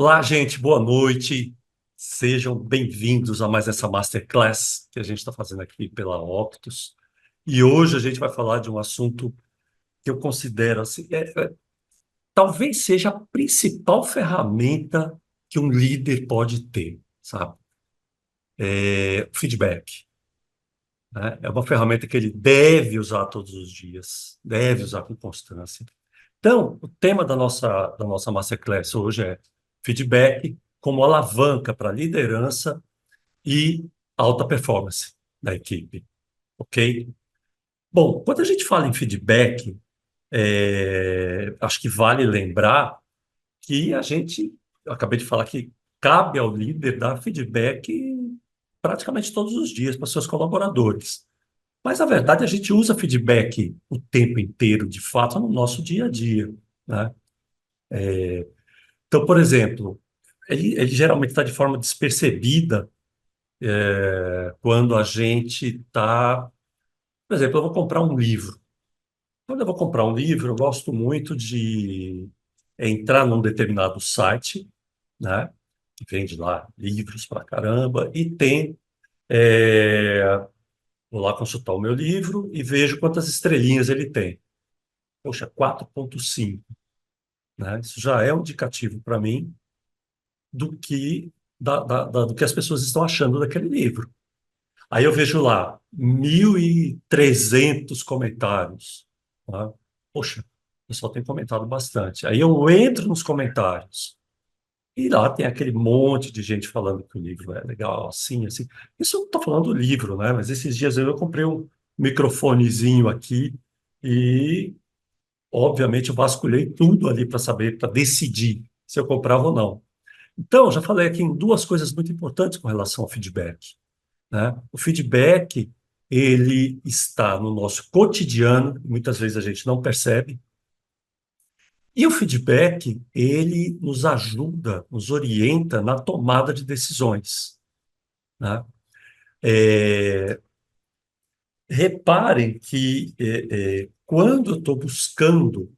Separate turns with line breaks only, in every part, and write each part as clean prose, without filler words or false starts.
Olá, gente, boa noite. Sejam bem-vindos a mais essa Masterclass que a gente está fazendo aqui pela Octus. E hoje a gente vai falar de um assunto que eu considero assim, talvez seja a principal ferramenta que um líder pode ter, sabe? Feedback, né? É uma ferramenta que ele deve usar todos os dias, deve usar com constância. Então, o tema da nossa Masterclass hoje é feedback como alavanca para a liderança e alta performance da equipe, ok? Bom, quando a gente fala em feedback, acho que vale lembrar que eu acabei de falar que cabe ao líder dar feedback praticamente todos os dias para seus colaboradores. Mas, na verdade, a gente usa feedback o tempo inteiro, de fato, no nosso dia a dia, né? Então, por exemplo, ele geralmente está de forma despercebida quando a gente está. Por exemplo, eu vou comprar um livro. Quando eu vou comprar um livro, eu gosto muito de entrar num determinado site, né? Que vende lá livros pra caramba, e tem. Vou lá consultar o meu livro e vejo quantas estrelinhas ele tem. Poxa, 4,5, né? Isso já é um indicativo para mim do que, do que as pessoas estão achando daquele livro. Aí eu vejo lá 1.300 comentários, tá? Poxa, o pessoal tem comentado bastante. Aí eu entro nos comentários e lá tem aquele monte de gente falando que o livro é legal, assim, assim. Isso eu não estou falando do livro, né? Mas esses dias eu comprei um microfonezinho aqui e, obviamente, eu vasculhei tudo ali para saber, para decidir se eu comprava ou não. Então, já falei aqui em duas coisas muito importantes com relação ao feedback, né? O feedback, ele está no nosso cotidiano, muitas vezes a gente não percebe, e o feedback, ele nos ajuda, nos orienta na tomada de decisões, né? É, reparem que quando eu estou buscando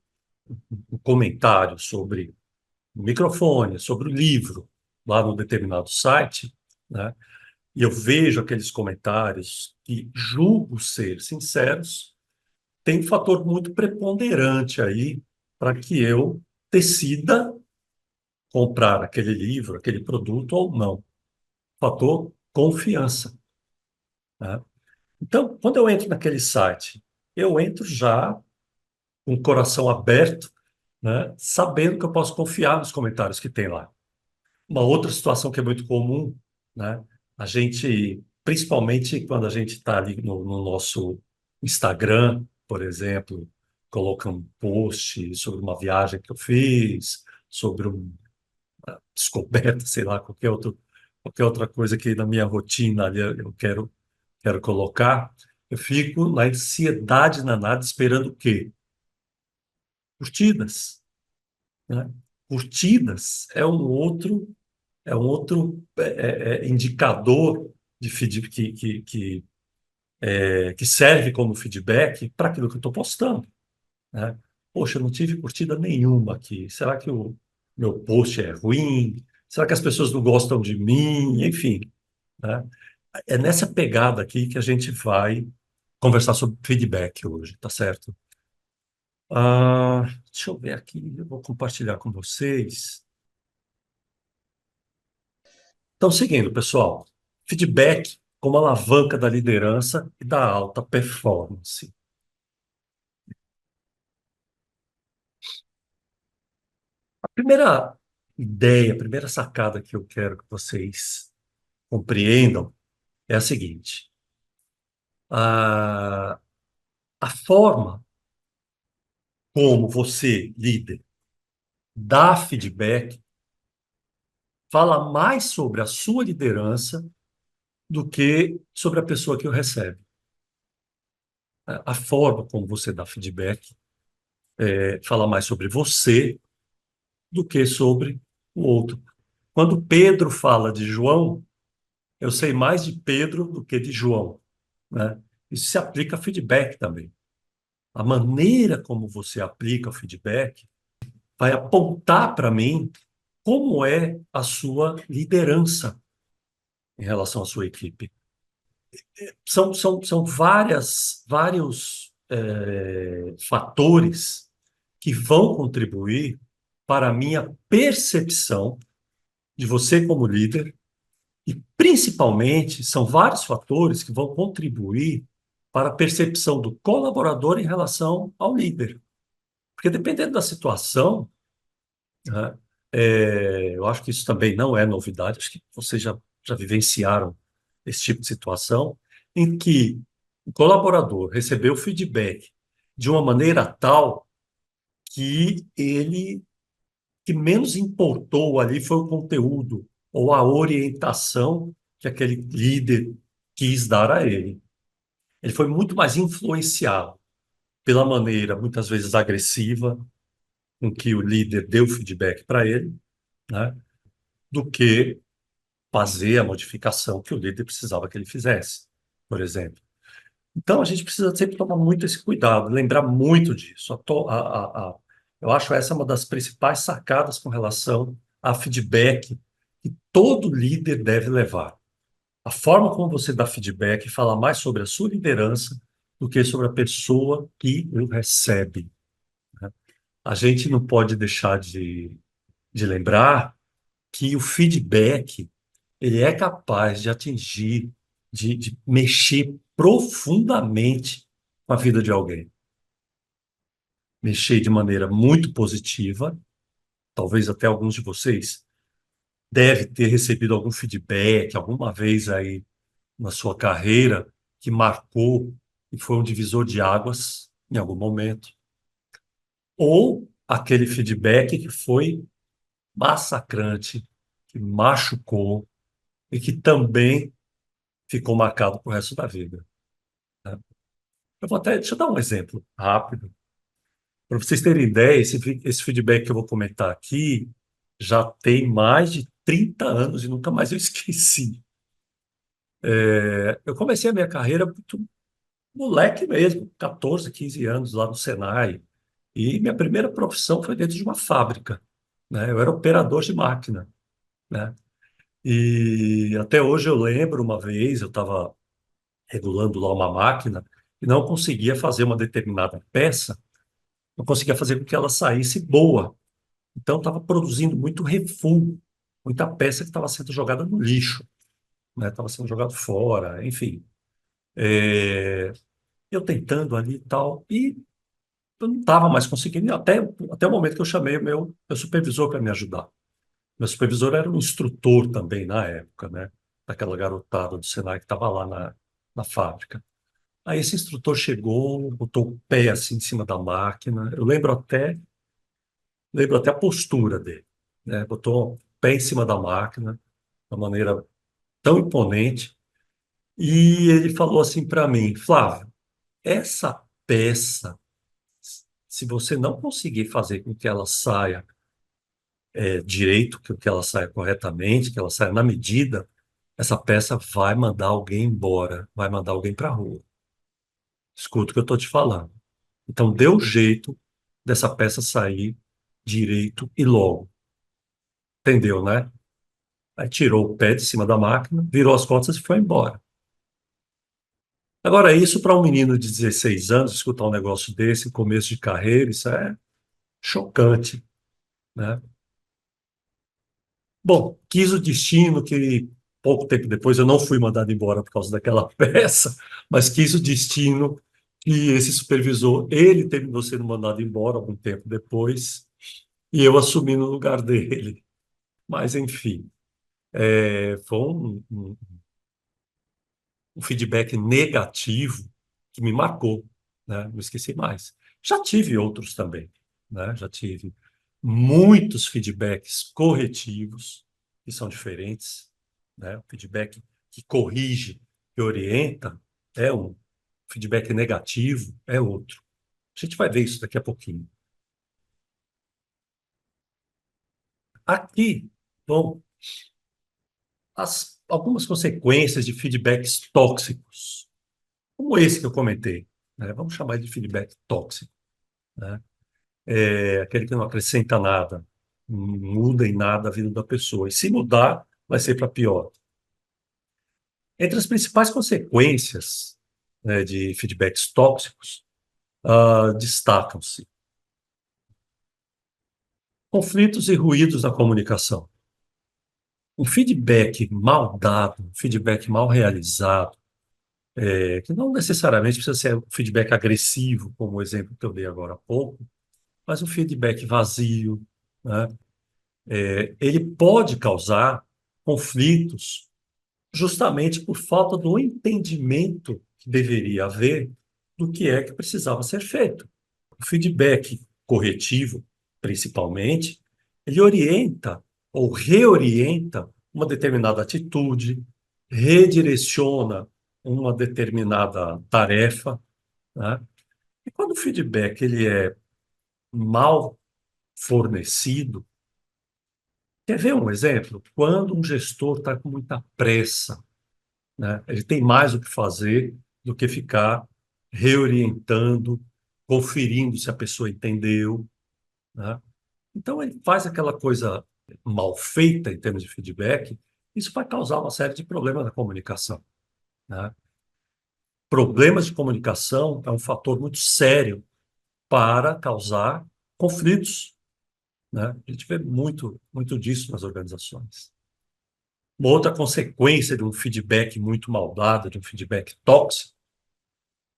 um comentário sobre o microfone, sobre o livro, lá no determinado site, né? E eu vejo aqueles comentários que julgo ser sinceros, tem um fator muito preponderante aí para que eu decida comprar aquele livro, aquele produto ou não. Fator confiança, né? Então, quando eu entro naquele site, eu entro já com o coração aberto, né, sabendo que eu posso confiar nos comentários que tem lá. Uma outra situação que é muito comum, né? A gente, principalmente quando a gente está ali no nosso Instagram, por exemplo, coloca um post sobre uma viagem que eu fiz, sobre uma descoberta, sei lá, qualquer outra coisa que na minha rotina ali eu quero colocar, eu fico na ansiedade danada esperando o quê? Curtidas, né? Curtidas é um outro indicador de feedback que serve como feedback para aquilo que eu estou postando, né? Poxa, eu não tive curtida nenhuma aqui. Será que o meu post é ruim? Será que as pessoas não gostam de mim? Enfim, né? É nessa pegada aqui que a gente vai conversar sobre feedback hoje, tá certo? Deixa eu ver aqui, eu vou compartilhar com vocês. Então, seguindo, pessoal, feedback como alavanca da liderança e da alta performance. A primeira ideia, a primeira sacada que eu quero que vocês compreendam é a seguinte: a, a forma como você, líder, dá feedback fala mais sobre a sua liderança do que sobre a pessoa que o recebe. A forma como você dá feedback fala mais sobre você do que sobre o outro. Quando Pedro fala de João, eu sei mais de Pedro do que de João, né? Isso se aplica a feedback também. A maneira como você aplica o feedback vai apontar para mim como é a sua liderança em relação à sua equipe. São vários fatores que vão contribuir para a minha percepção de você como líder, e principalmente são vários fatores que vão contribuir para a percepção do colaborador em relação ao líder. Porque dependendo da situação, né, eu acho que isso também não é novidade, acho que vocês já vivenciaram esse tipo de situação, em que o colaborador recebeu feedback de uma maneira tal que que menos importou ali foi o conteúdo ou a orientação que aquele líder quis dar a ele. Ele foi muito mais influenciado pela maneira, muitas vezes agressiva, com que o líder deu feedback para ele, né, do que fazer a modificação que o líder precisava que ele fizesse, por exemplo. Então, a gente precisa sempre tomar muito esse cuidado, lembrar muito disso. Eu acho essa uma das principais sacadas com relação a feedback que todo líder deve levar. A forma como você dá feedback fala mais sobre a sua liderança do que sobre a pessoa que o recebe, né? A gente não pode deixar de lembrar que o feedback ele é capaz de atingir, de mexer profundamente com a vida de alguém. Mexer de maneira muito positiva, talvez até alguns de vocês devem ter recebido algum feedback alguma vez aí na sua carreira que marcou e foi um divisor de águas em algum momento. Ou aquele feedback que foi massacrante, que machucou e que também ficou marcado para o resto da vida, né? Deixa eu dar um exemplo rápido. Para vocês terem ideia, esse feedback que eu vou comentar aqui já tem mais de 30 anos e nunca mais eu esqueci. Eu comecei a minha carreira muito moleque mesmo, 14, 15 anos lá no Senai. E minha primeira profissão foi dentro de uma fábrica, né? Eu era operador de máquina, né? E até hoje eu lembro uma vez, eu estava regulando lá uma máquina e não conseguia fazer uma determinada peça, não conseguia fazer com que ela saísse boa. Então, estava produzindo muito refuo, muita peça que estava sendo jogada no lixo, né? Estava sendo jogado fora, enfim. É, eu tentando ali e tal, e eu não estava mais conseguindo, até o momento que eu chamei o meu supervisor para me ajudar. Meu supervisor era um instrutor também na época, né? Daquela garotada do Senai que estava lá na fábrica. Aí esse instrutor chegou, botou o pé assim em cima da máquina. Eu lembro até a postura dele, né? Botou o pé em cima da máquina, de uma maneira tão imponente. E ele falou assim para mim, Flávio, essa peça, se você não conseguir fazer com que ela saia direito, que ela saia corretamente, que ela saia na medida, essa peça vai mandar alguém embora, vai mandar alguém para a rua. Escuta o que eu estou te falando. Então, dê um jeito dessa peça sair direito e logo. Entendeu, né? Aí tirou o pé de cima da máquina, virou as costas e foi embora. Agora, isso para um menino de 16 anos, escutar um negócio desse, começo de carreira, isso é chocante, né? Bom, quis o destino que pouco tempo depois eu não fui mandado embora por causa daquela peça, mas quis o destino que esse supervisor, ele terminou sendo mandado embora algum tempo depois, e eu assumi no lugar dele. Mas, enfim, foi um feedback negativo que me marcou, né? Não esqueci mais. Já tive outros também, né? Já tive muitos feedbacks corretivos, que são diferentes, né? O feedback que corrige, que orienta, é um. Feedback negativo é outro. A gente vai ver isso daqui a pouquinho. Aqui, bom, algumas consequências de feedbacks tóxicos, como esse que eu comentei, né? Vamos chamar de feedback tóxico, né? Aquele que não acrescenta nada. não muda em nada a vida da pessoa. E se mudar, vai ser para pior. Entre as principais consequências, né, de feedbacks tóxicos, destacam-se conflitos e ruídos na comunicação. Um feedback mal dado, um feedback mal realizado, que não necessariamente precisa ser um feedback agressivo, como o exemplo que eu dei agora há pouco, mas um feedback vazio, né? Ele pode causar conflitos justamente por falta do entendimento que deveria haver do que é que precisava ser feito. O feedback corretivo, principalmente, ele orienta ou reorienta uma determinada atitude, redireciona uma determinada tarefa, né? E quando o feedback ele é mal fornecido, quer ver um exemplo? Quando um gestor está com muita pressa, né? Ele tem mais o que fazer do que ficar reorientando, conferindo se a pessoa entendeu, né? Então, ele faz aquela coisa mal feita em termos de feedback, isso vai causar uma série de problemas na comunicação, né? Problemas de comunicação é um fator muito sério para causar conflitos, né? A gente vê muito, muito disso nas organizações. Uma outra consequência de um feedback muito mal dado, de um feedback tóxico,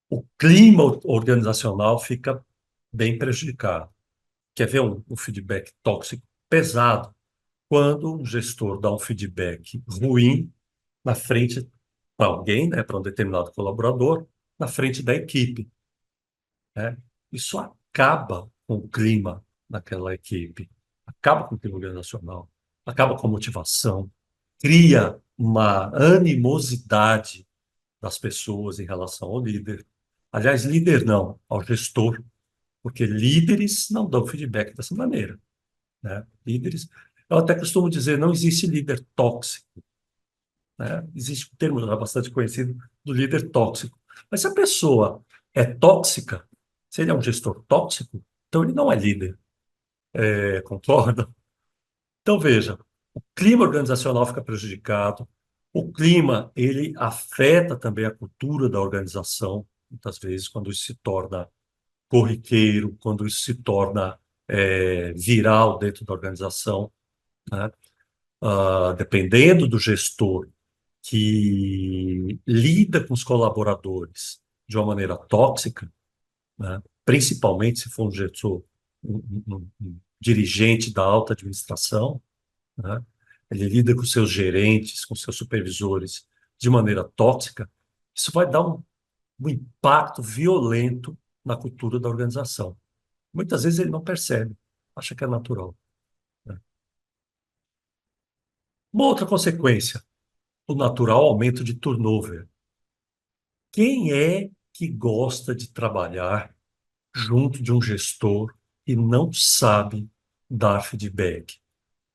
o clima organizacional fica bem prejudicado. Quer ver um feedback tóxico pesado? Quando um gestor dá um feedback ruim na frente para alguém, né, para um determinado colaborador, na frente da equipe, né? Isso acaba com o clima daquela equipe, acaba com o clima organizacional, acaba com a motivação, cria uma animosidade das pessoas em relação ao líder. Aliás, líder não, ao gestor, porque líderes não dão feedback dessa maneira, né? Líderes, eu até costumo dizer, não existe líder tóxico, né? Existe um termo já bastante conhecido do líder tóxico. Mas se a pessoa é tóxica, se ele é um gestor tóxico, então ele não é líder, concorda? Então veja, o clima organizacional fica prejudicado, o clima ele afeta também a cultura da organização, muitas vezes quando isso se torna corriqueiro, quando isso se torna viral dentro da organização, né? Dependendo do gestor que lida com os colaboradores de uma maneira tóxica, né? Principalmente se for um gestor, um dirigente da alta administração, né? Ele lida com seus gerentes, com seus supervisores de maneira tóxica, isso vai dar um impacto violento na cultura da organização. Muitas vezes ele não percebe, acha que é natural, né? Uma outra consequência, o natural aumento de turnover. Quem é que gosta de trabalhar junto de um gestor que não sabe dar feedback,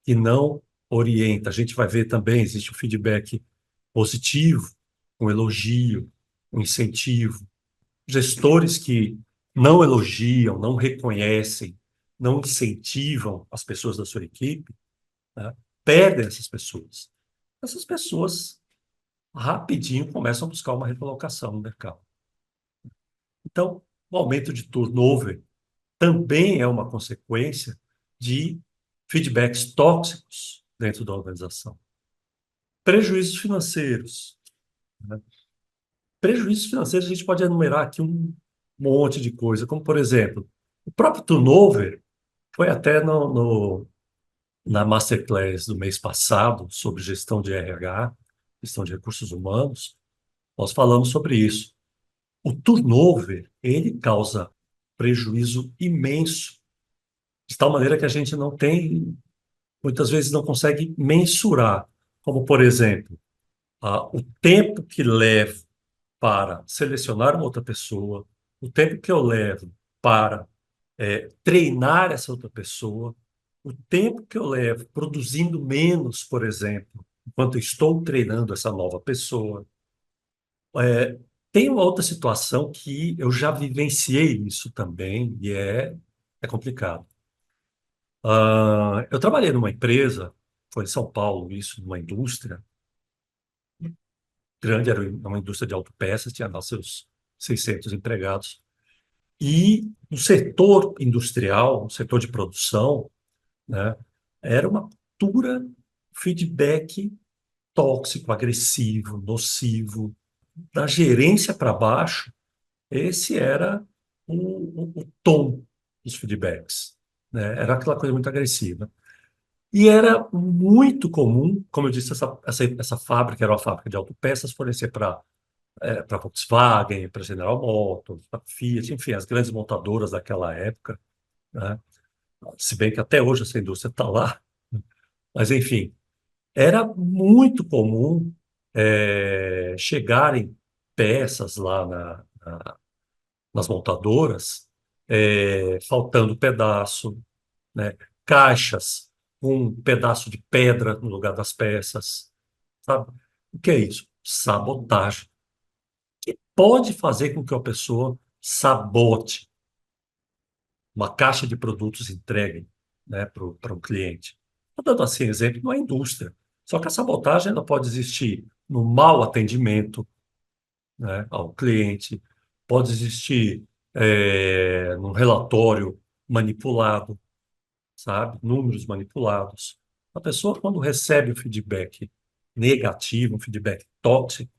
que não orienta? A gente vai ver também, existe o feedback positivo, um elogio, um incentivo. Gestores que não elogiam, não reconhecem, não incentivam as pessoas da sua equipe, né, perdem essas pessoas. Essas pessoas rapidinho começam a buscar uma recolocação no mercado. Então, o aumento de turnover também é uma consequência de feedbacks tóxicos dentro da organização. Prejuízos financeiros, né? Prejuízos financeiros, a gente pode enumerar aqui um monte de coisa, como, por exemplo, o próprio turnover foi até na Masterclass do mês passado, sobre gestão de RH, gestão de recursos humanos, nós falamos sobre isso. O turnover, ele causa prejuízo imenso, de tal maneira que a gente não tem, muitas vezes não consegue mensurar, como, por exemplo, o tempo que leva para selecionar uma outra pessoa, o tempo que eu levo para treinar essa outra pessoa, o tempo que eu levo produzindo menos, por exemplo, enquanto eu estou treinando essa nova pessoa. É, Tem uma outra situação que eu já vivenciei isso também, e é complicado. Eu trabalhei numa empresa, foi em São Paulo, isso, numa indústria grande, era uma indústria de autopeças, tinha lá seus 600 empregados. E no setor industrial, no setor de produção, né, era uma cultura feedback tóxico, agressivo, nocivo. Da gerência para baixo, esse era o tom dos feedbacks, né? Era aquela coisa muito agressiva. E era muito comum, como eu disse, essa fábrica era uma fábrica de autopeças, fornecer para Volkswagen, para General Motors, para Fiat, enfim, as grandes montadoras daquela época, né? Se bem que até hoje essa indústria está lá, mas enfim, era muito comum chegarem peças lá nas montadoras, faltando pedaço, né? Caixas com um pedaço de pedra no lugar das peças, sabe? O que é isso? Sabotagem. Que pode fazer com que a pessoa sabote uma caixa de produtos entregue, né, para um cliente. Estou dando assim exemplo numa indústria. Só que a sabotagem ela pode existir no mau atendimento, né, ao cliente, pode existir num relatório manipulado, sabe? Números manipulados. A pessoa, quando recebe o feedback negativo, um feedback tóxico,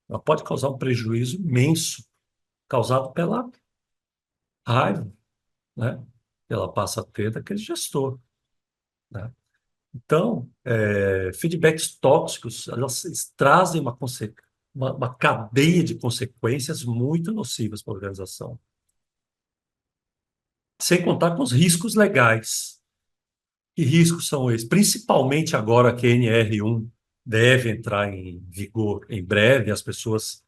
ela pode causar um prejuízo imenso, causado pela raiva, né? Que ela passa a ter daquele gestor, né? Então, feedbacks tóxicos, elas trazem uma cadeia de consequências muito nocivas para a organização. Sem contar com os riscos legais. Que riscos são esses? Principalmente agora que a NR1 deve entrar em vigor em breve, as pessoas,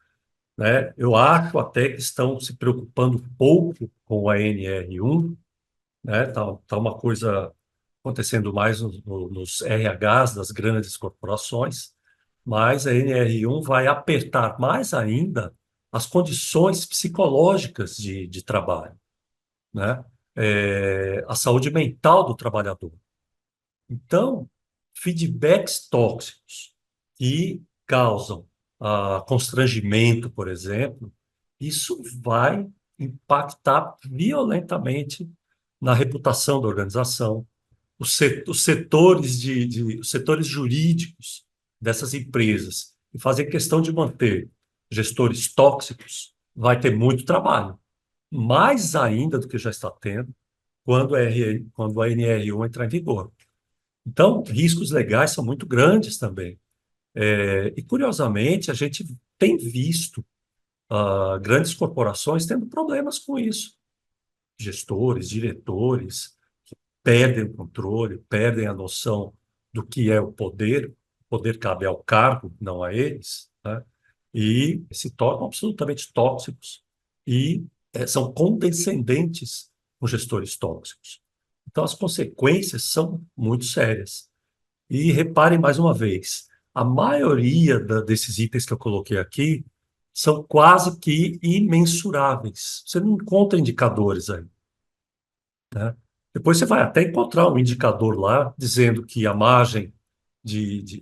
né, eu acho até que estão se preocupando pouco com a NR1, né, tá uma coisa acontecendo mais nos RHs das grandes corporações, mas a NR1 vai apertar mais ainda as condições psicológicas de trabalho, né? A saúde mental do trabalhador. Então, feedbacks tóxicos que causam constrangimento, por exemplo, isso vai impactar violentamente na reputação da organização. Os setores os setores jurídicos dessas empresas que fazem questão de manter gestores tóxicos vai ter muito trabalho, mais ainda do que já está tendo quando a NR1 entrar em vigor. Então, riscos legais são muito grandes também. E, curiosamente, a gente tem visto grandes corporações tendo problemas com isso. Gestores, diretores, que perdem o controle, perdem a noção do que é o poder. O poder cabe ao cargo, não a eles, né? E se tornam absolutamente tóxicos e são condescendentes com gestores tóxicos. Então, as consequências são muito sérias. E reparem mais uma vez, a maioria desses itens que eu coloquei aqui são quase que imensuráveis. Você não encontra indicadores aí, né? Depois você vai até encontrar um indicador lá dizendo que a margem de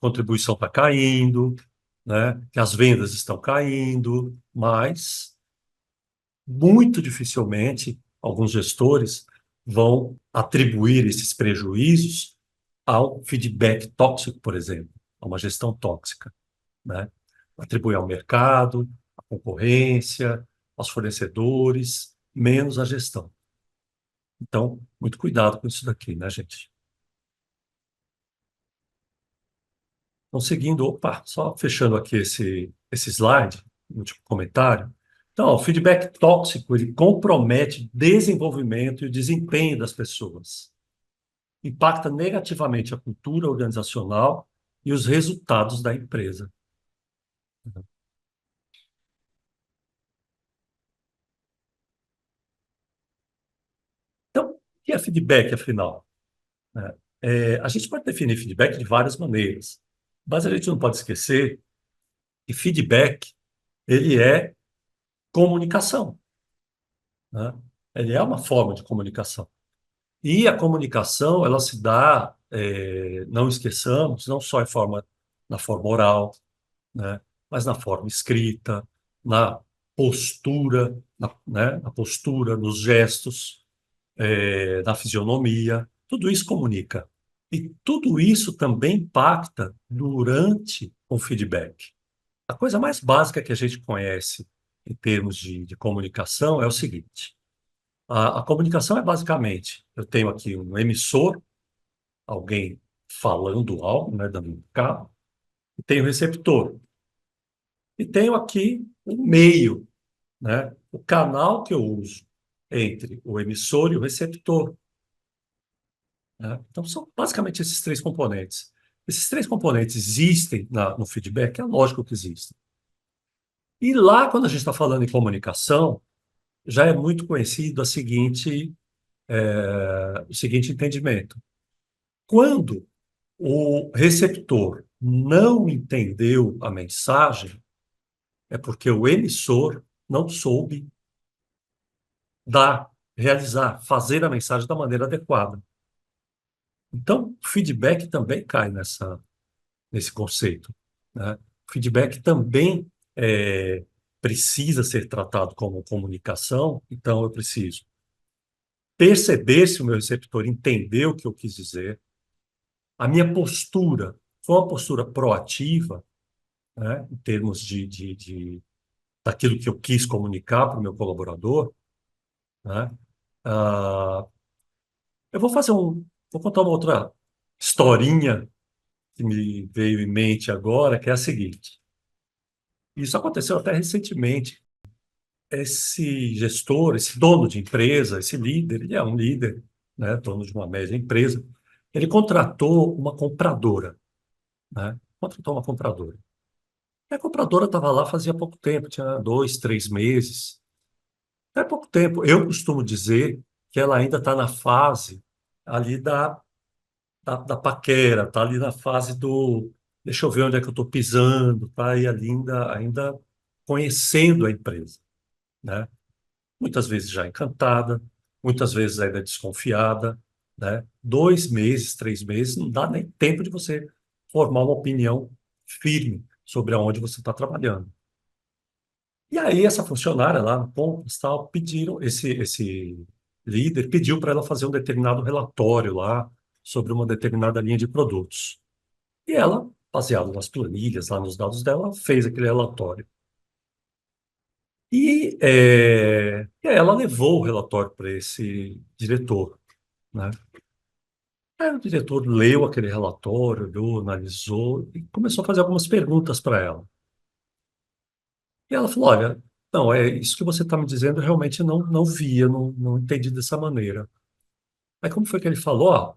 contribuição está caindo, né? Que as vendas estão caindo, mas muito dificilmente alguns gestores vão atribuir esses prejuízos ao feedback tóxico, por exemplo, a uma gestão tóxica, né? Atribuir ao mercado, à concorrência, aos fornecedores, menos à gestão. Então, muito cuidado com isso daqui, né, gente? Então, seguindo, opa, só fechando aqui esse slide, último comentário. Então, ó, o feedback tóxico, ele compromete o desenvolvimento e o desempenho das pessoas. Impacta negativamente a cultura organizacional e os resultados da empresa. Então, o que é feedback, afinal? Né? A gente pode definir feedback de várias maneiras, mas a gente não pode esquecer que feedback, ele é comunicação, né? Ele é uma forma de comunicação. E a comunicação, ela se dá, não esqueçamos, não só na forma oral, né, mas na forma escrita, na postura, na postura, nos gestos, na fisionomia, tudo isso comunica. E tudo isso também impacta durante o feedback. A coisa mais básica que a gente conhece em termos de comunicação é o seguinte: a comunicação é basicamente, eu tenho aqui um emissor, alguém falando algo, né, dando um recado, e tenho o receptor. E tenho aqui um meio, né, o canal que eu uso entre o emissor e o receptor, né? Então, são basicamente esses três componentes. Esses três componentes existem no feedback, é lógico que existem. E lá, quando a gente está falando em comunicação, já é muito conhecido o seguinte entendimento. Quando o receptor não entendeu a mensagem, é porque o emissor não soube dar, realizar, fazer a mensagem da maneira adequada. Então, o feedback também cai nesse conceito, né? O feedback também precisa ser tratado como comunicação, então eu preciso perceber se o meu receptor entendeu o que eu quis dizer, a minha postura foi uma postura proativa, né, em termos daquilo que eu quis comunicar para o meu colaborador, né? Ah, eu vou contar uma outra historinha que me veio em mente agora, que é a seguinte. Isso aconteceu até recentemente. Esse gestor, esse dono de empresa, esse líder, ele é um líder, né, dono de uma média empresa, ele contratou uma compradora, né? Contratou uma compradora. E a compradora estava lá fazia pouco tempo, tinha 2, 3 meses. É pouco tempo. Eu costumo dizer que ela ainda está na fase ali da paquera, está ali na fase do deixa eu ver onde é que eu estou pisando, está aí ali ainda conhecendo a empresa, né? Muitas vezes já encantada, muitas vezes ainda desconfiada, né? 2 meses, 3 meses, não dá nem tempo de você formar uma opinião firme sobre aonde você está trabalhando. E aí essa funcionária lá no Compras, tal, esse líder pediu para ela fazer um determinado relatório lá sobre uma determinada linha de produtos. E ela, baseado nas planilhas, lá nos dados dela, fez aquele relatório. E aí ela levou o relatório para esse diretor, né? Aí o diretor leu aquele relatório, olhou, analisou e começou a fazer algumas perguntas para ela. E ela falou: Olha, não, isso que você está me dizendo, eu realmente não via, não entendi dessa maneira. Aí como foi que ele falou? Ó,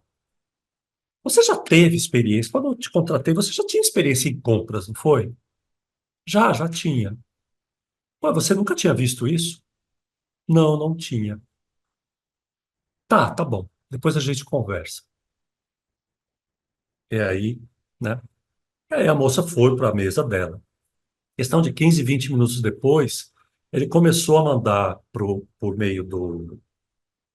você já teve experiência, quando eu te contratei, você já tinha experiência em compras, não foi? Já tinha. Ué, você nunca tinha visto isso? Não, não tinha. Tá bom. Depois a gente conversa. E aí, né? E aí a moça foi para a mesa dela. Questão de 15, 20 minutos depois, ele começou a mandar por meio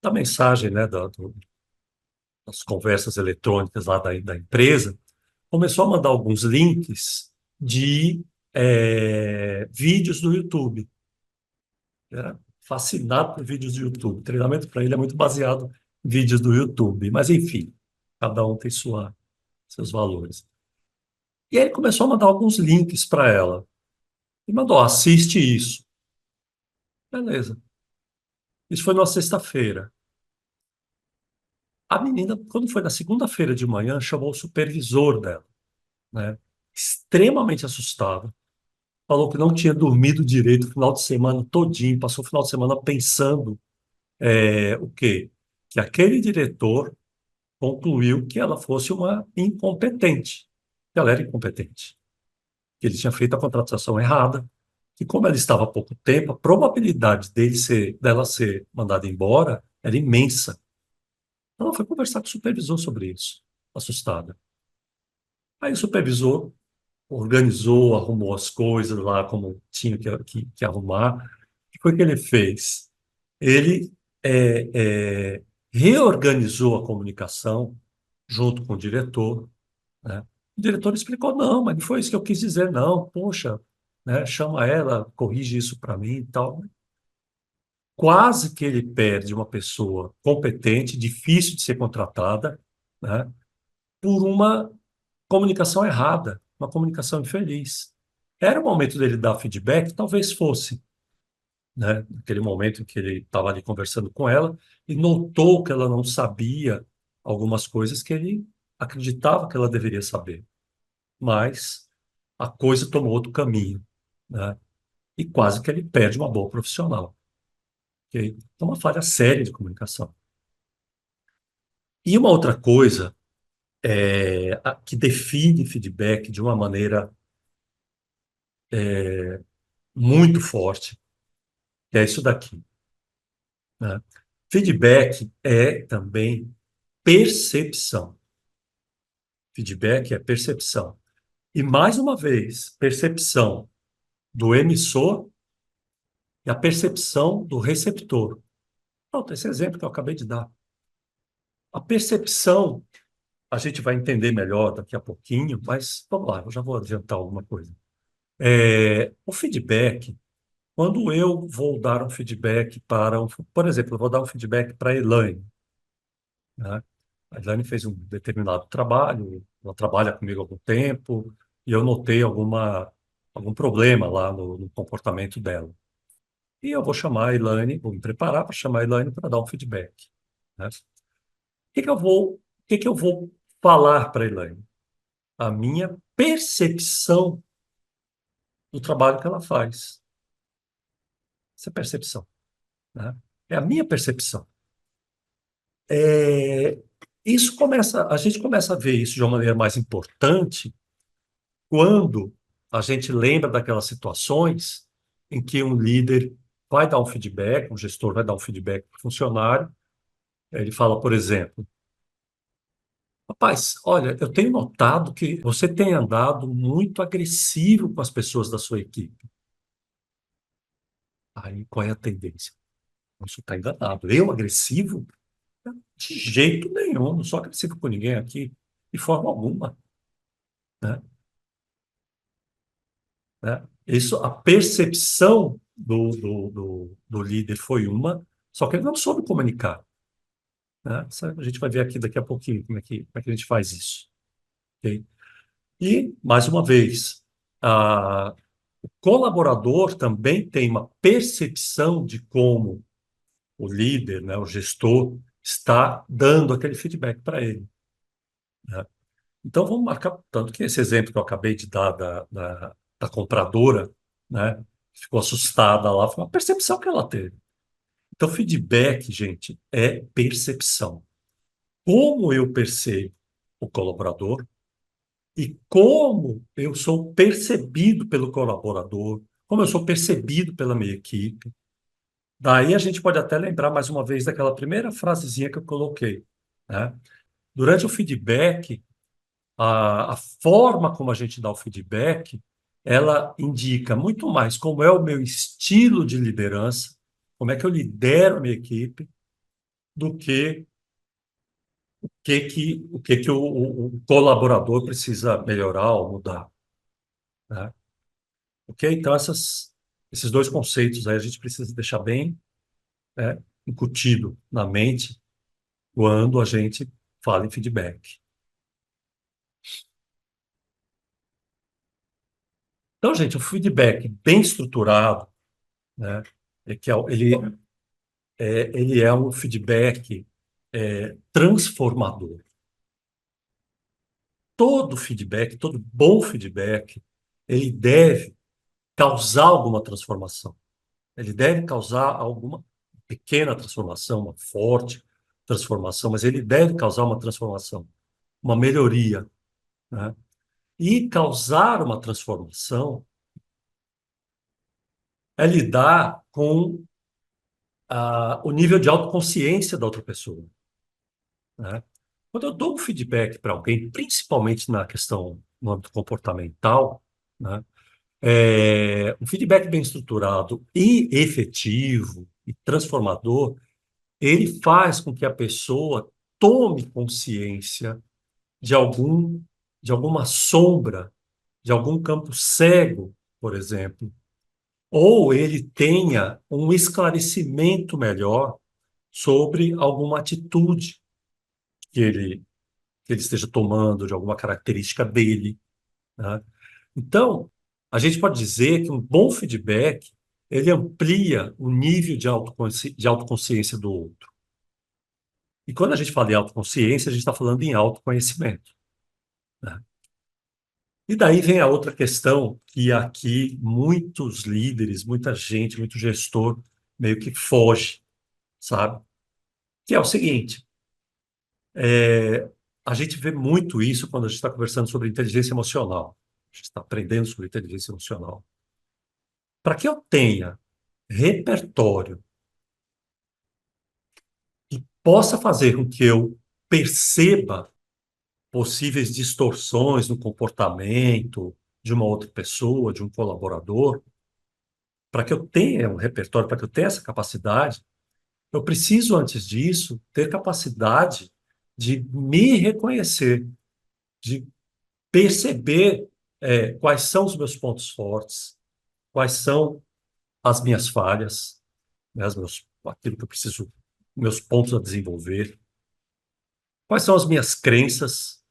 da mensagem, né, das conversas eletrônicas lá da empresa, começou a mandar alguns links de vídeos do YouTube. Era fascinado por vídeos do YouTube. O treinamento para ele é muito baseado em vídeos do YouTube. Mas, enfim, cada um tem seus valores. E aí ele começou a mandar alguns links para ela. E mandou: assiste isso. Beleza. Isso foi numa sexta-feira. A menina, quando foi na segunda-feira de manhã, chamou o supervisor dela, né? Extremamente assustada. Falou que não tinha dormido direito o final de semana todinho, passou o final de semana pensando o quê? Que aquele diretor concluiu que ela fosse uma incompetente, que ela era incompetente, que ele tinha feito a contratação errada, que como ela estava há pouco tempo, a probabilidade dela ser mandada embora era imensa. Ela foi conversar com o supervisor sobre isso, assustada. Aí o supervisor organizou, arrumou as coisas lá como tinha que arrumar. O que foi que ele fez? Ele reorganizou a comunicação junto com o diretor, né? O diretor explicou, não, mas não foi isso que eu quis dizer, não. Poxa, né? Chama ela, corrige isso para mim e tal. Quase que ele perde uma pessoa competente, difícil de ser contratada, né? Por uma comunicação errada, uma comunicação infeliz. Era o momento dele dar feedback? Talvez fosse, né? Naquele momento em que ele estava ali conversando com ela e notou que ela não sabia algumas coisas que ele acreditava que ela deveria saber. Mas a coisa tomou outro caminho, né? E quase que ele perde uma boa profissional. Ok? É uma falha séria de comunicação. E uma outra coisa que define feedback de uma maneira muito forte é isso daqui, né? Feedback é também percepção. Feedback é percepção. E mais uma vez, percepção do emissor e a percepção do receptor. Pronto, esse exemplo que eu acabei de dar. A percepção a gente vai entender melhor daqui a pouquinho, mas vamos lá, eu já vou adiantar alguma coisa. O feedback, quando eu vou dar um feedback para por exemplo, eu vou dar um feedback para a Elaine, né? A Elaine fez um determinado trabalho, ela trabalha comigo há algum tempo, e eu notei algum problema lá no comportamento dela. E eu vou chamar a Elaine, vou me preparar para chamar a Elaine para dar um feedback, né? O que que eu vou falar para a Elaine? A minha percepção do trabalho que ela faz. Essa é percepção, né? É a minha percepção. É, a gente começa a ver isso de uma maneira mais importante quando a gente lembra daquelas situações em que um líder vai dar um feedback, um gestor vai dar um feedback para o funcionário, ele fala, por exemplo, rapaz, olha, eu tenho notado que você tem andado muito agressivo com as pessoas da sua equipe. Aí, qual é a tendência? Você está enganado. Eu agressivo? De jeito nenhum, não sou agressivo com ninguém aqui, de forma alguma, né? Né? Isso, a percepção do líder foi uma, só que ele não soube comunicar, né? A gente vai ver aqui daqui a pouquinho como é que a gente faz isso, ok? E, mais uma vez, o colaborador também tem uma percepção de como o líder, né, o gestor, está dando aquele feedback para ele, né? Então, vamos marcar, tanto que esse exemplo que eu acabei de dar da compradora, né, que ficou assustada lá, foi uma percepção que ela teve. Então, feedback, gente, é percepção. Como eu percebo o colaborador e como eu sou percebido pelo colaborador, como eu sou percebido pela minha equipe. Daí a gente pode até lembrar mais uma vez daquela primeira frasezinha que eu coloquei, né? Durante o feedback, a forma como a gente dá o feedback, ela indica muito mais como é o meu estilo de liderança, como é que eu lidero a minha equipe, do que o colaborador precisa melhorar ou mudar, né? Ok? Então, esses dois conceitos aí a gente precisa deixar bem, né, incutido na mente quando a gente fala em feedback. Então, gente, o feedback bem estruturado, né, ele é um feedback transformador. Todo feedback, todo bom feedback, ele deve causar alguma transformação. Ele deve causar alguma pequena transformação, uma forte transformação, mas ele deve causar uma transformação, uma melhoria, né? E causar uma transformação é lidar com o nível de autoconsciência da outra pessoa, né? Quando eu dou um feedback para alguém, principalmente na questão no âmbito comportamental, né? Um feedback bem estruturado e efetivo e transformador, ele faz com que a pessoa tome consciência de algum, de alguma sombra, de algum campo cego, por exemplo, ou ele tenha um esclarecimento melhor sobre alguma atitude que que ele esteja tomando, de alguma característica dele, né? Então, a gente pode dizer que um bom feedback, ele amplia o nível de autoconsciência do outro. E quando a gente fala em autoconsciência, a gente está falando em autoconhecimento, né? E daí vem a outra questão que aqui muitos líderes, muita gente, muito gestor meio que foge, sabe? Que é o seguinte, é, a gente vê muito isso quando a gente está conversando sobre inteligência emocional. A gente está aprendendo sobre inteligência emocional. Para que eu tenha repertório e possa fazer com que eu perceba possíveis distorções no comportamento de uma outra pessoa, de um colaborador, para que eu tenha um repertório, para que eu tenha essa capacidade, eu preciso, antes disso, ter capacidade de me reconhecer, de perceber quais são os meus pontos fortes, quais são as minhas falhas, né, aquilo que eu preciso, meus pontos a desenvolver, quais são as minhas crenças,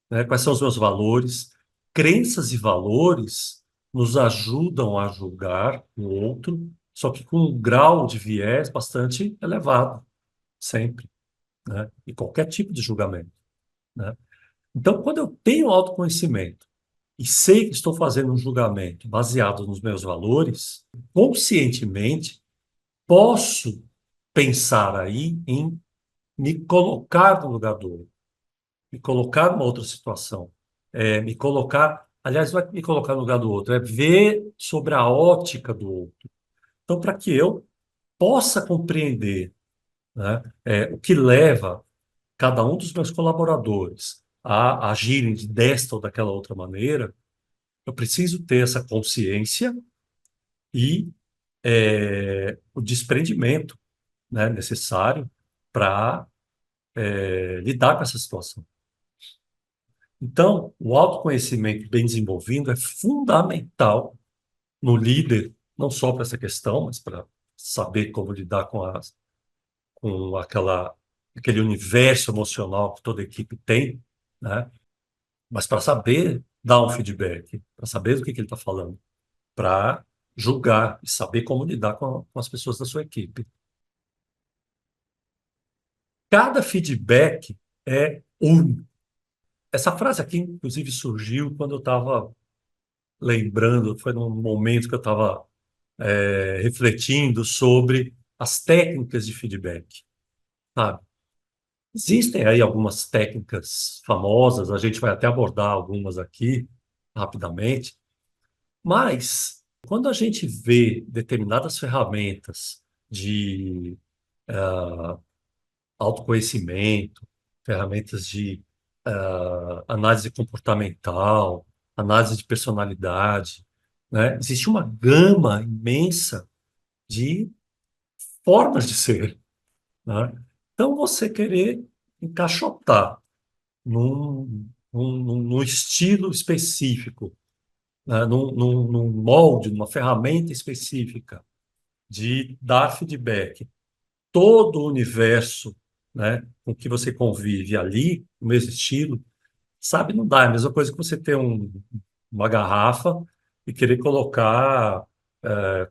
né, quais são os meus valores. Crenças e valores nos ajudam a julgar o outro, só que com um grau de viés bastante elevado, sempre, né? E qualquer tipo de julgamento, né? Então, quando eu tenho autoconhecimento e sei que estou fazendo um julgamento baseado nos meus valores, conscientemente posso pensar aí em me colocar no lugar do outro, me colocar numa outra situação, me colocar, aliás, não é me colocar no lugar do outro, é ver sobre a ótica do outro. Então, para que eu possa compreender, né, o que leva cada um dos meus colaboradores a agirem desta ou daquela outra maneira, eu preciso ter essa consciência e o desprendimento, né, necessário para lidar com essa situação. Então, o autoconhecimento bem desenvolvido é fundamental no líder, não só para essa questão, mas para saber como lidar com aquele universo emocional que toda equipe tem, né? Mas para saber dar um feedback, para saber do que ele está falando, para julgar e saber como lidar com as pessoas da sua equipe. Cada feedback é único. Essa frase aqui, inclusive, surgiu quando eu estava lembrando, foi num momento que eu estava refletindo sobre as técnicas de feedback, sabe? Existem aí algumas técnicas famosas, a gente vai até abordar algumas aqui rapidamente, mas quando a gente vê determinadas ferramentas de autoconhecimento, ferramentas de análise comportamental, análise de personalidade, né? Existe uma gama imensa de formas de ser, né? Então, você querer encaixotar num estilo específico, né? Num molde, numa ferramenta específica de dar feedback, todo o universo, né, com que você convive ali, o mesmo estilo, sabe, não dá. É a mesma coisa que você ter uma garrafa e querer colocar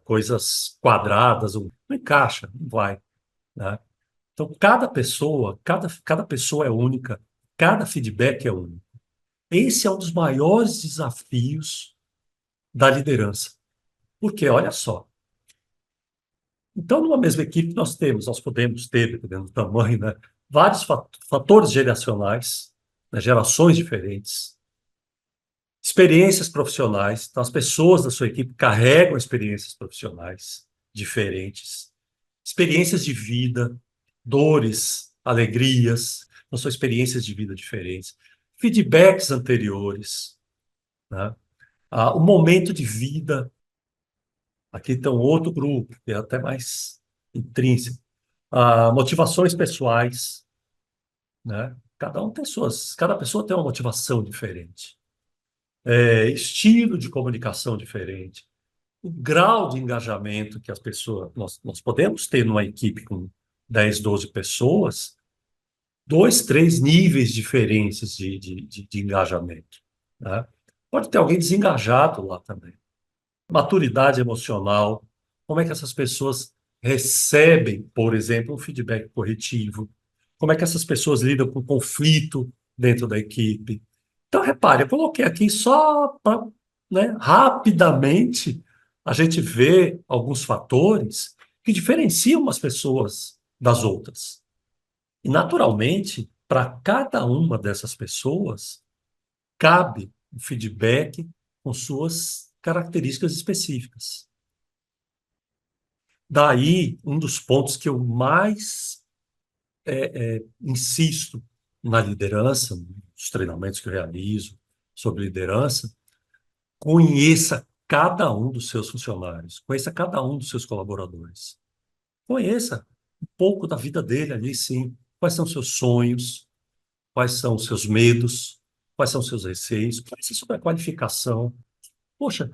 coisas quadradas, não encaixa, não vai, né? Então, cada pessoa é única, cada feedback é único. Esse é um dos maiores desafios da liderança. Porque, olha só, então, numa mesma equipe, nós podemos ter, dependendo do tamanho, né, vários fatores geracionais, né, gerações diferentes, experiências profissionais. Então, as pessoas da sua equipe carregam experiências profissionais diferentes, experiências de vida, dores, alegrias, não são experiências de vida diferentes, feedbacks anteriores, né? O momento de vida. Aqui tem um outro grupo, que é até mais intrínseco. Motivações pessoais, né? Cada pessoa tem uma motivação diferente, estilo de comunicação diferente, o grau de engajamento que as pessoas, nós podemos ter numa equipe com 10, 12 pessoas, dois, três níveis diferentes de engajamento, né? Pode ter alguém desengajado lá também. Maturidade emocional, como é que essas pessoas recebem, por exemplo, um feedback corretivo, como é que essas pessoas lidam com conflito dentro da equipe. Então, repare, eu coloquei aqui só para, né, rapidamente a gente ver alguns fatores que diferenciam as pessoas das outras. E, naturalmente, para cada uma dessas pessoas, cabe um feedback com suas características específicas. Daí, um dos pontos que eu mais insisto na liderança, nos treinamentos que eu realizo sobre liderança, conheça cada um dos seus funcionários, conheça cada um dos seus colaboradores. Conheça um pouco da vida dele ali, sim. Quais são os seus sonhos, quais são os seus medos, quais são os seus receios, conheça sobre a qualificação. Poxa,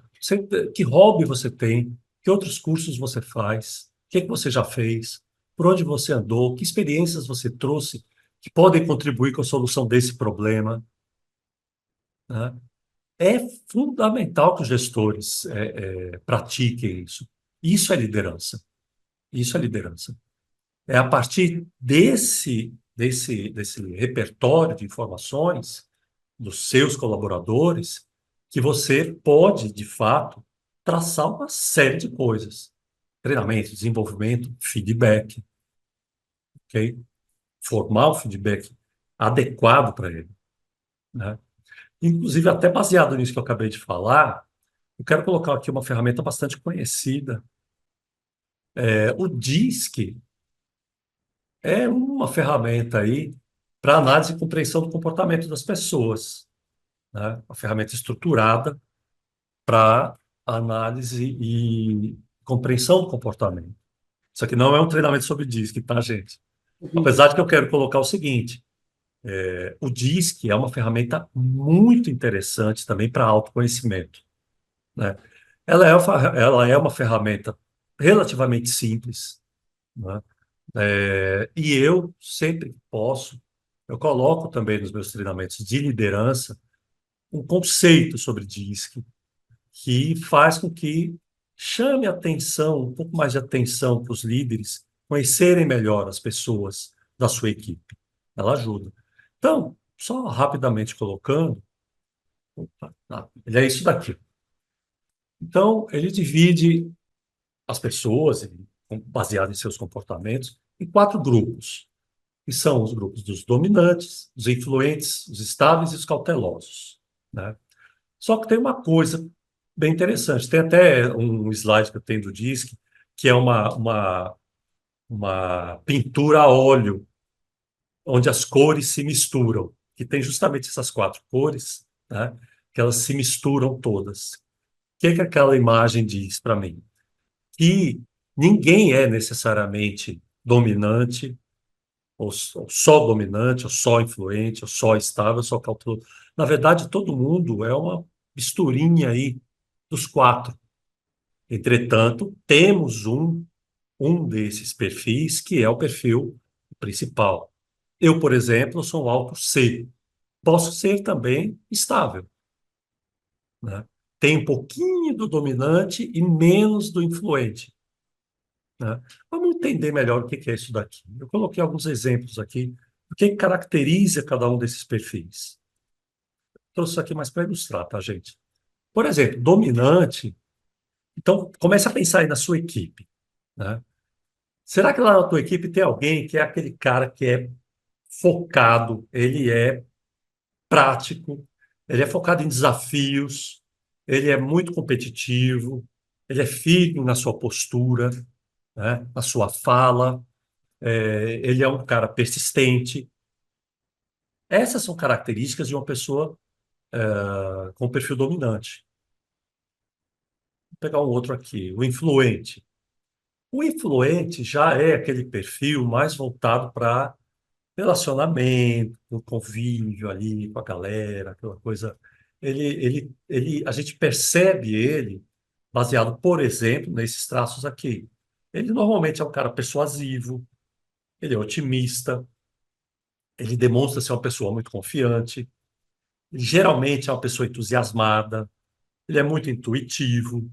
que hobby você tem? Que outros cursos você faz? O que é que você já fez? Por onde você andou? Que experiências você trouxe que podem contribuir com a solução desse problema, né? É fundamental que os gestores pratiquem isso. Isso é liderança. Isso é liderança. É a partir desse repertório de informações dos seus colaboradores que você pode, de fato, traçar uma série de coisas. Treinamento, desenvolvimento, feedback, ok? Formar o feedback adequado para ele, né? Inclusive, até baseado nisso que eu acabei de falar, eu quero colocar aqui uma ferramenta bastante conhecida. O DISC é uma ferramenta aí para análise e compreensão do comportamento das pessoas, né? Uma ferramenta estruturada para análise e compreensão do comportamento. Isso aqui não é um treinamento sobre DISC, tá, gente?
Uhum.
Apesar de que eu quero colocar o seguinte: o DISC é uma ferramenta muito interessante também para autoconhecimento, né? Ela é uma ferramenta relativamente simples, né? E eu sempre posso, eu coloco também nos meus treinamentos de liderança um conceito sobre DISC que faz com que chame atenção, um pouco mais de atenção para os líderes conhecerem melhor as pessoas da sua equipe. Ela ajuda. Então, só rapidamente colocando, ele é isso daqui. Então, ele divide as pessoas, baseado em seus comportamentos, em quatro grupos, que são os grupos dos dominantes, os influentes, os estáveis e os cautelosos, né? Só que tem uma coisa bem interessante. Tem até um slide que eu tenho do DISC, que é uma pintura a óleo, onde as cores se misturam, que tem justamente essas quatro cores, né? Que elas se misturam todas. O que aquela imagem diz para mim? Que ninguém é necessariamente dominante, ou só dominante, ou só influente, ou só estável, ou só cauteloso. Na verdade, todo mundo é uma misturinha aí dos quatro. Entretanto, temos um desses perfis que é o perfil principal. Eu, por exemplo, sou um alto C. Posso ser também estável, né? Tem um pouquinho do dominante e menos do influente, né? Vamos entender melhor o que é isso daqui. Eu coloquei alguns exemplos aqui do que caracteriza cada um desses perfis. Trouxe isso aqui mais para ilustrar, tá, gente? Por exemplo, dominante. Então, comece a pensar aí na sua equipe, né? Será que lá na tua equipe tem alguém que é aquele cara que é focado, ele é prático, ele é focado em desafios, ele é muito competitivo, ele é firme na sua postura, né, na sua fala, ele é um cara persistente. Essas são características de uma pessoa com perfil dominante. Vou pegar um outro aqui, o influente. O influente já é aquele perfil mais voltado para relacionamento, o convívio ali com a galera, aquela coisa. A gente percebe ele baseado, por exemplo, nesses traços aqui. Ele normalmente é um cara persuasivo, ele é otimista, ele demonstra ser uma pessoa muito confiante, ele geralmente é uma pessoa entusiasmada, ele é muito intuitivo,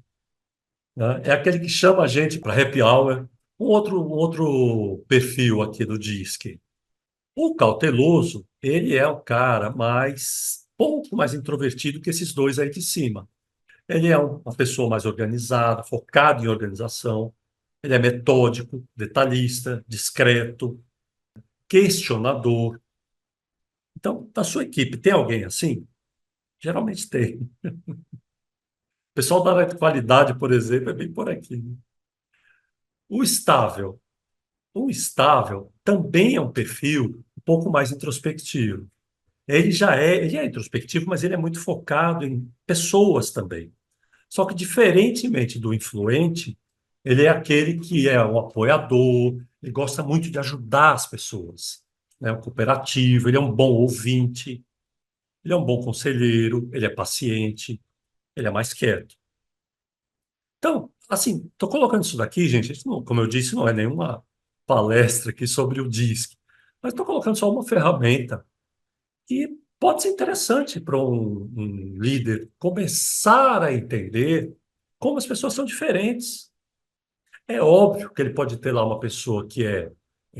né? É aquele que chama a gente para happy hour. Um outro perfil aqui do Disque. O cauteloso, ele é o cara pouco mais introvertido que esses dois aí de cima. Ele é uma pessoa mais organizada, focada em organização. Ele é metódico, detalhista, discreto, questionador. Então, na sua equipe, tem alguém assim? Geralmente tem. O pessoal da área de qualidade, por exemplo, é bem por aqui, né? O estável. O estável também é um perfil um pouco mais introspectivo. Ele é introspectivo, mas ele é muito focado em pessoas também. Só que, diferentemente do influente, ele é aquele que é um apoiador, ele gosta muito de ajudar as pessoas, né? Um cooperativo, ele é um bom ouvinte, ele é um bom conselheiro, ele é paciente, ele é mais quieto. Então, assim, estou colocando isso daqui, gente, como eu disse, não é nenhuma palestra aqui sobre o DISC, mas estou colocando só uma ferramenta que pode ser interessante para um líder começar a entender como as pessoas são diferentes. É óbvio que ele pode ter lá uma pessoa que é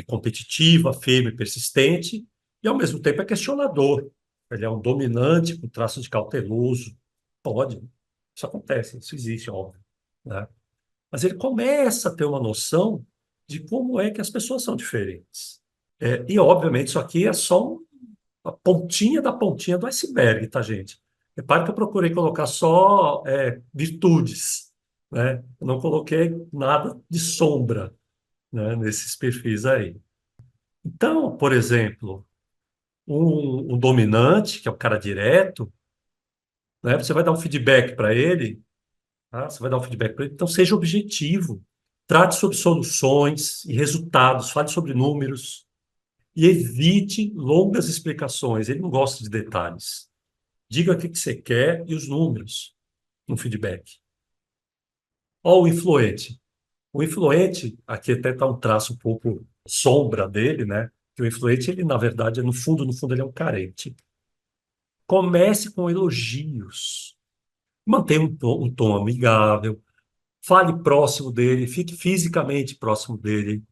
competitiva, firme, persistente, e ao mesmo tempo é questionador. Ele é um dominante com traço de cauteloso. Pode. Isso acontece, isso existe, óbvio, né? Mas ele começa a ter uma noção de como é que as pessoas são diferentes. E, obviamente, isso aqui é só a pontinha da pontinha do iceberg, tá, gente? Repare que eu procurei colocar só virtudes, né? Eu não coloquei nada de sombra, né, nesses perfis aí. Então, por exemplo, um dominante, que é o cara direto, né? Você vai dar um feedback para ele, tá? Você vai dar um feedback para ele, então seja objetivo. Trate sobre soluções e resultados, fale sobre números e evite longas explicações. Ele não gosta de detalhes. Diga o que que você quer e os números no feedback. Ó, o influente. O influente, aqui até está um traço um pouco sombra dele, né? Que o influente, ele, na verdade, no fundo, ele é um carente. Comece com elogios. Mantenha um tom amigável. Fale próximo dele, fique fisicamente próximo dele.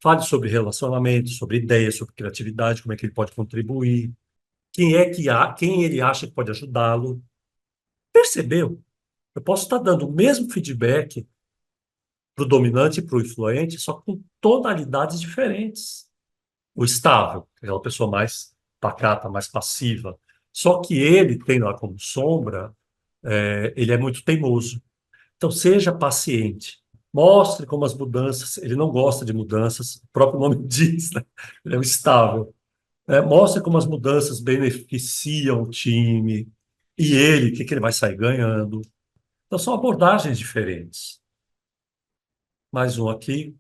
Fale sobre relacionamento, sobre ideias, sobre criatividade, como é que ele pode contribuir. Quem ele acha que pode ajudá-lo. Percebeu? Eu posso estar dando o mesmo feedback para o dominante e para o influente, só com tonalidades diferentes. O estável, aquela pessoa mais pacata, mais passiva. Só que ele tem lá como sombra, ele é muito teimoso. Então, seja paciente. Mostre como as mudanças, ele não gosta de mudanças, o próprio nome diz, né? Ele é um estável. Mostre como as mudanças beneficiam o time e ele, o que que ele vai sair ganhando. Então, são abordagens diferentes. Mais um aqui.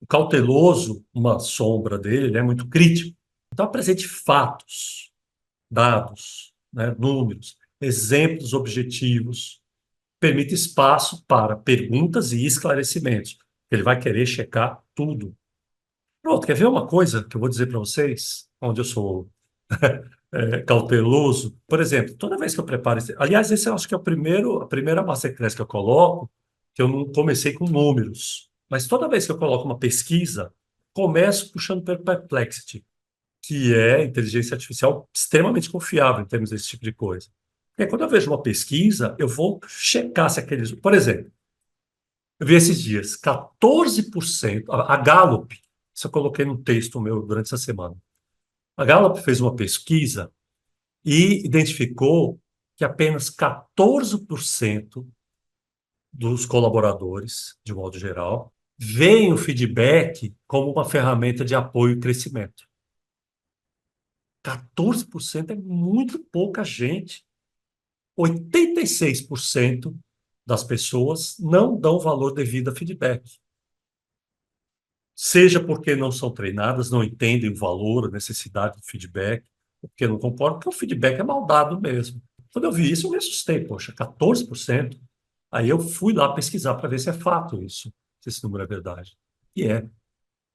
O cauteloso, uma sombra dele, ele é muito crítico. Então, apresente fatos, dados, né, números, exemplos objetivos. Permita espaço para perguntas e esclarecimentos. Ele vai querer checar tudo. Pronto, quer ver uma coisa que eu vou dizer para vocês, onde eu sou cauteloso? Por exemplo, toda vez que eu preparo aliás, esse eu acho que é a primeira masterclass que eu coloco, que eu não comecei com números. Mas toda vez que eu coloco uma pesquisa, começo puxando pelo Perplexity, que é inteligência artificial extremamente confiável em termos desse tipo de coisa. Porque quando eu vejo uma pesquisa, eu vou checar se aqueles. Por exemplo, eu vi esses dias, 14%, a Gallup, isso eu coloquei num texto meu durante essa semana. A Gallup fez uma pesquisa e identificou que apenas 14% dos colaboradores, de modo geral, veem o feedback como uma ferramenta de apoio e crescimento. 14% é muito pouca gente. 86% das pessoas não dão valor devido a feedback. seja porque não são treinadas, não entendem o valor, a necessidade do feedback, porque não concordam, porque o feedback é mal dado mesmo. Quando eu vi isso, eu me assustei, poxa, 14%. Aí eu fui lá pesquisar para ver se é fato isso, se esse número é verdade. E é,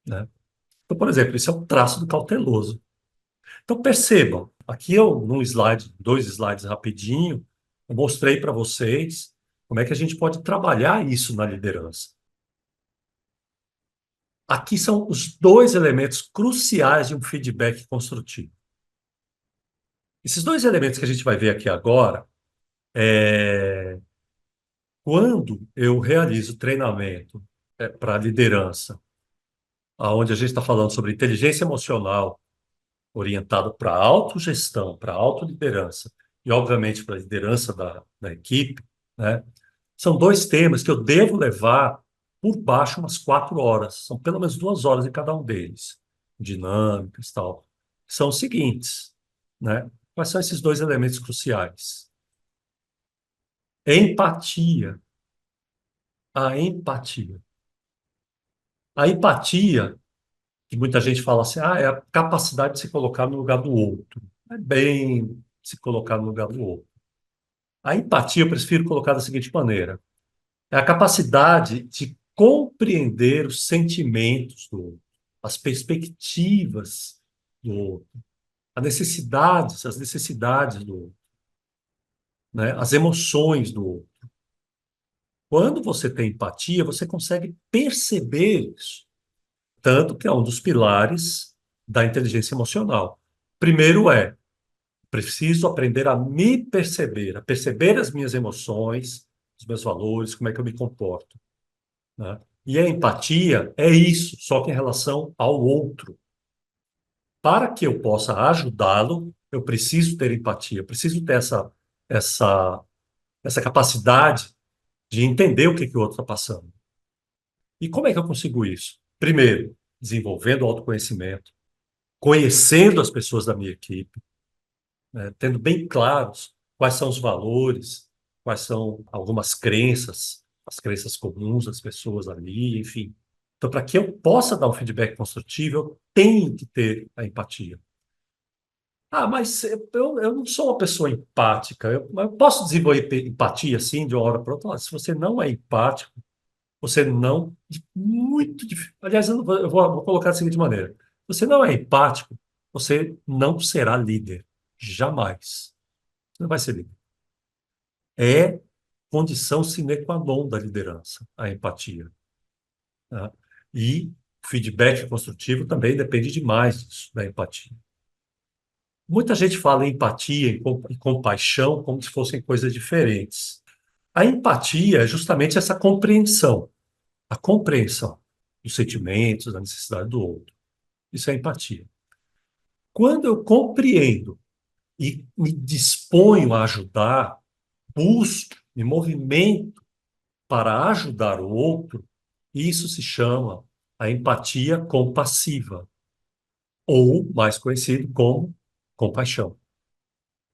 né? Então, por exemplo, isso é um traço do cauteloso. Então, percebam, aqui eu, num slide, 2 slides rapidinho, eu mostrei para vocês como é que a gente pode trabalhar isso na liderança. Aqui são os 2 elementos cruciais de um feedback construtivo. Esses 2 elementos que a gente vai ver aqui agora, é quando eu realizo treinamento para liderança, onde a gente está falando sobre inteligência emocional orientado para autogestão, para autoliderança e, obviamente, para a liderança da equipe, né? São 2 temas que eu devo levar por baixo umas 4 horas. São pelo menos 2 horas em cada um deles. Dinâmicas, tal. São os seguintes, né? Quais são esses 2 elementos cruciais? Empatia. A empatia. A empatia, que muita gente fala assim, é a capacidade de se colocar no lugar do outro. É bem se colocar no lugar do outro. A empatia eu prefiro colocar da seguinte maneira: é a capacidade de compreender os sentimentos do outro, as perspectivas do outro, as necessidades do outro, né? As emoções do outro. Quando você tem empatia, você consegue perceber isso. Tanto que é um dos pilares da inteligência emocional. Primeiro preciso aprender a me perceber, a perceber as minhas emoções, os meus valores, como é que eu me comporto, né? E a empatia é isso, só que em relação ao outro. Para que eu possa ajudá-lo, eu preciso ter empatia, eu preciso ter essa, essa capacidade de entender o que, que o outro está passando. E como é que eu consigo isso? Primeiro, desenvolvendo o autoconhecimento, conhecendo as pessoas da minha equipe, né, tendo bem claros quais são os valores, quais são algumas crenças, as crenças comuns das pessoas ali, enfim. Então, para que eu possa dar um feedback construtivo, eu tenho que ter a empatia. Mas eu não sou uma pessoa empática. Eu posso desenvolver empatia assim de uma hora para outra. Se você não é empático, você não. Muito difícil. Aliás, eu vou colocar da seguinte maneira: você não é empático, você não será líder. Jamais. Você não vai ser líder. É condição sine qua non da liderança, a empatia, tá? E o feedback construtivo também depende demais disso, da empatia. Muita gente fala em empatia e compaixão como se fossem coisas diferentes. A empatia é justamente essa compreensão, a compreensão dos sentimentos, da necessidade do outro. Isso é empatia. Quando eu compreendo e me disponho a ajudar, busco, me movimento para ajudar o outro, isso se chama a empatia compassiva, ou mais conhecido como compaixão.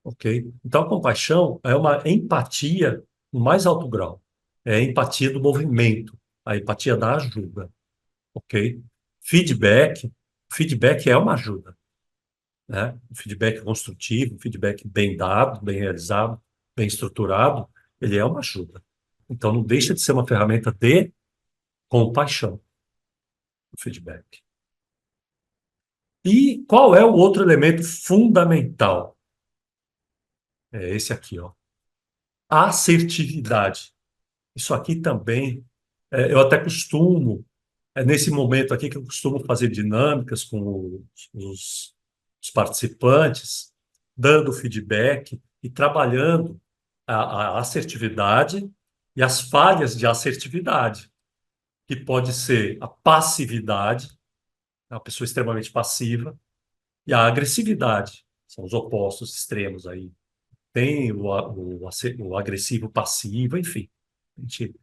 Ok? Então, a compaixão é uma empatia no mais alto grau. É a empatia do movimento, a empatia da ajuda. Ok? Feedback, feedback é uma ajuda, né? O feedback construtivo, feedback bem dado, bem realizado, bem estruturado, ele é uma ajuda. Então, não deixa de ser uma ferramenta de compaixão, o feedback. E qual é o outro elemento fundamental? É esse aqui, ó. Assertividade. Isso aqui também, eu até costumo, nesse momento aqui que eu costumo fazer dinâmicas com os participantes, dando feedback e trabalhando a assertividade e as falhas de assertividade, que pode ser a passividade, uma pessoa extremamente passiva, e a agressividade. São os opostos extremos aí. Tem o agressivo passivo, enfim. A gente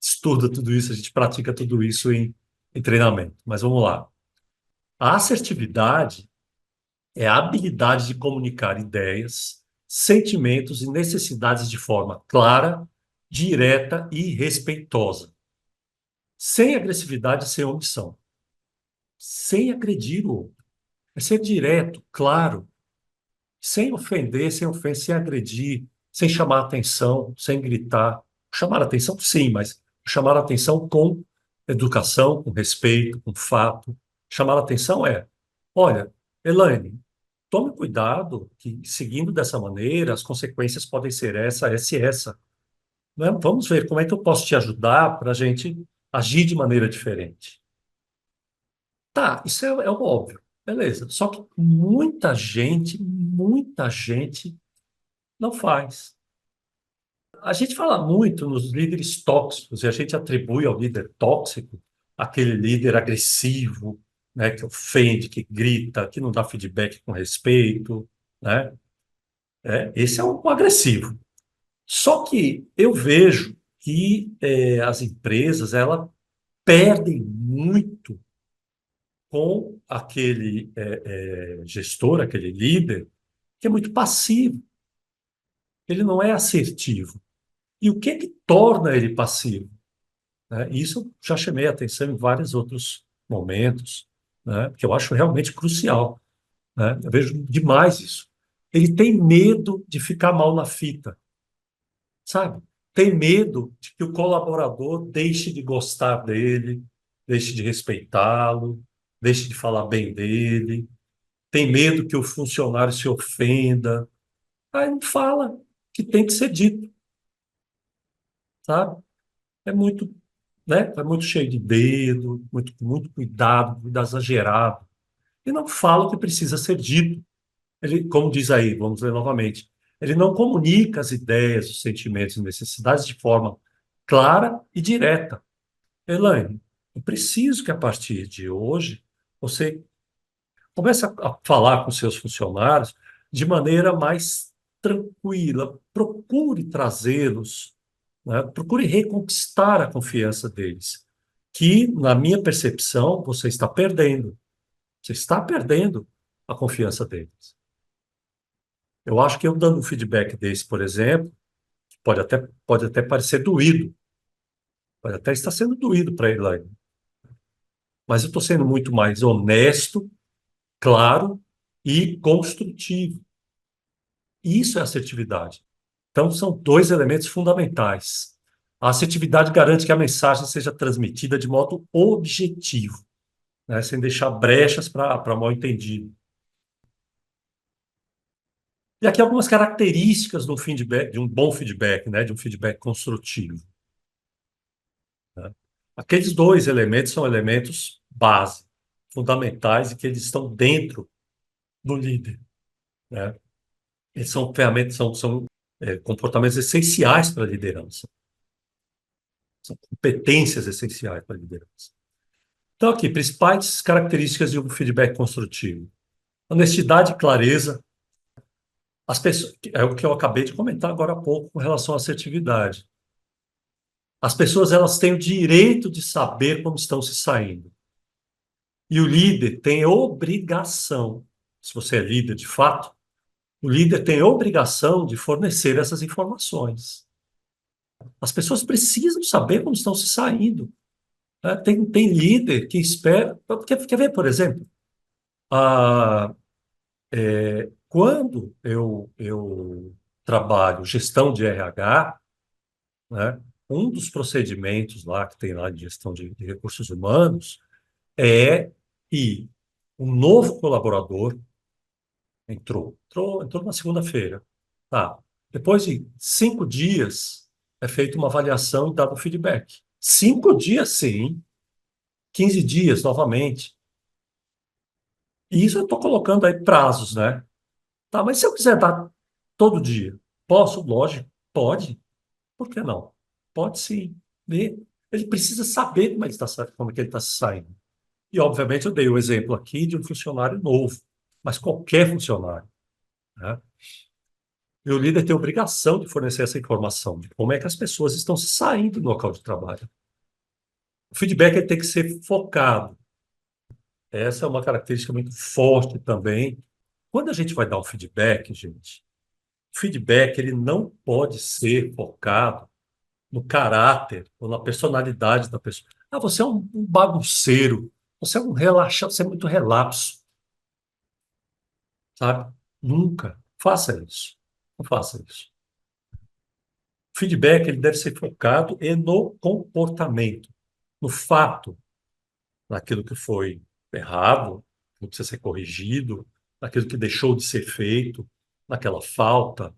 estuda tudo isso, a gente pratica tudo isso em treinamento. Mas vamos lá. A assertividade é a habilidade de comunicar ideias, sentimentos e necessidades de forma clara, direta e respeitosa, sem agressividade e sem omissão. sem agredir o outro. É ser direto, claro, sem ofender, sem ofender, sem agredir, sem chamar atenção, sem gritar. Chamar atenção, sim, mas chamar atenção com educação, com respeito, com fato. Chamar atenção é, olha, Elaine, tome cuidado que seguindo dessa maneira as consequências podem ser essa e essa. Né? Vamos ver como é que eu posso te ajudar para a gente agir de maneira diferente. Tá, isso é o óbvio, beleza. Só que muita gente não faz. A gente fala muito nos líderes tóxicos e a gente atribui ao líder tóxico aquele líder agressivo, né, que ofende, que grita, que não dá feedback com respeito, né? Esse é o agressivo. Só que eu vejo que as empresas elas perdem muito com aquele gestor, aquele líder que é muito passivo. Ele não é assertivo. E o que que torna ele passivo? Né? Isso eu já chamei a atenção em vários outros momentos, né? Que eu acho realmente crucial. Né? Eu vejo demais isso. Ele tem medo de ficar mal na fita, sabe? Tem medo de que o colaborador deixe de gostar dele, deixe de respeitá-lo, deixe de falar bem dele. Tem medo que o funcionário se ofenda. Aí não fala que tem que ser dito, sabe? É muito, né? É muito cheio de dedo, muito cuidado, cuidado exagerado. E não fala o que precisa ser dito. Ele, como diz aí, vamos ler novamente, ele não comunica as ideias, os sentimentos e necessidades de forma clara e direta. Elaine, eu preciso que a partir de hoje você comece a falar com seus funcionários de maneira mais tranquila. Procure trazê-los, né? Procure reconquistar a confiança deles, que, na minha percepção, você está perdendo. Você está perdendo a confiança deles. Eu acho que eu dando um feedback desse, por exemplo, pode até parecer doído, pode até estar sendo doído para ele lá, mas eu estou sendo muito mais honesto, claro e construtivo. Isso é assertividade. Então, são dois elementos fundamentais. A assertividade garante que a mensagem seja transmitida de modo objetivo, né, sem deixar brechas para mal-entendido. E aqui algumas características do feedback, de um bom feedback, né, de um feedback construtivo. Né? Aqueles dois elementos são elementos base, fundamentais e que eles estão dentro do líder. Né? Eles são ferramentas, são comportamentos essenciais para a liderança, são competências essenciais para a liderança. Então, aqui, principais características de um feedback construtivo. Honestidade e clareza. As pessoas, é o que eu acabei de comentar agora há pouco com relação à assertividade. As pessoas elas têm o direito de saber como estão se saindo. E o líder tem obrigação, se você é líder de fato, o líder tem obrigação de fornecer essas informações. As pessoas precisam saber como estão se saindo. Né? Tem líder que espera. Quer ver, por exemplo, a, quando eu trabalho gestão de RH, né, um dos procedimentos lá que tem lá de gestão de recursos humanos é que um novo colaborador entrou na segunda-feira. Tá. Depois de 5 dias, é feita uma avaliação e dado um feedback. 5 dias, sim. 15 dias, novamente. E isso eu estou colocando aí prazos, né? Tá, mas se eu quiser dar todo dia, posso? Lógico, pode. Por que não? Pode sim. Ele precisa saber como é que ele está se saindo. E, obviamente, eu dei o exemplo aqui de um funcionário novo, mas qualquer funcionário. Né? E o líder tem a obrigação de fornecer essa informação de como é que as pessoas estão se saindo do local de trabalho. O feedback ele tem que ser focado. Essa é uma característica muito forte também. Quando a gente vai dar um feedback, gente, o feedback ele não pode ser focado no caráter ou na personalidade da pessoa. Ah, você é um bagunceiro. Você é um relaxa, você é muito relapso, sabe? Nunca faça isso. Não faça isso. O feedback ele deve ser focado no comportamento, no fato, naquilo que foi errado, que precisa ser corrigido, naquilo que deixou de ser feito, naquela falta,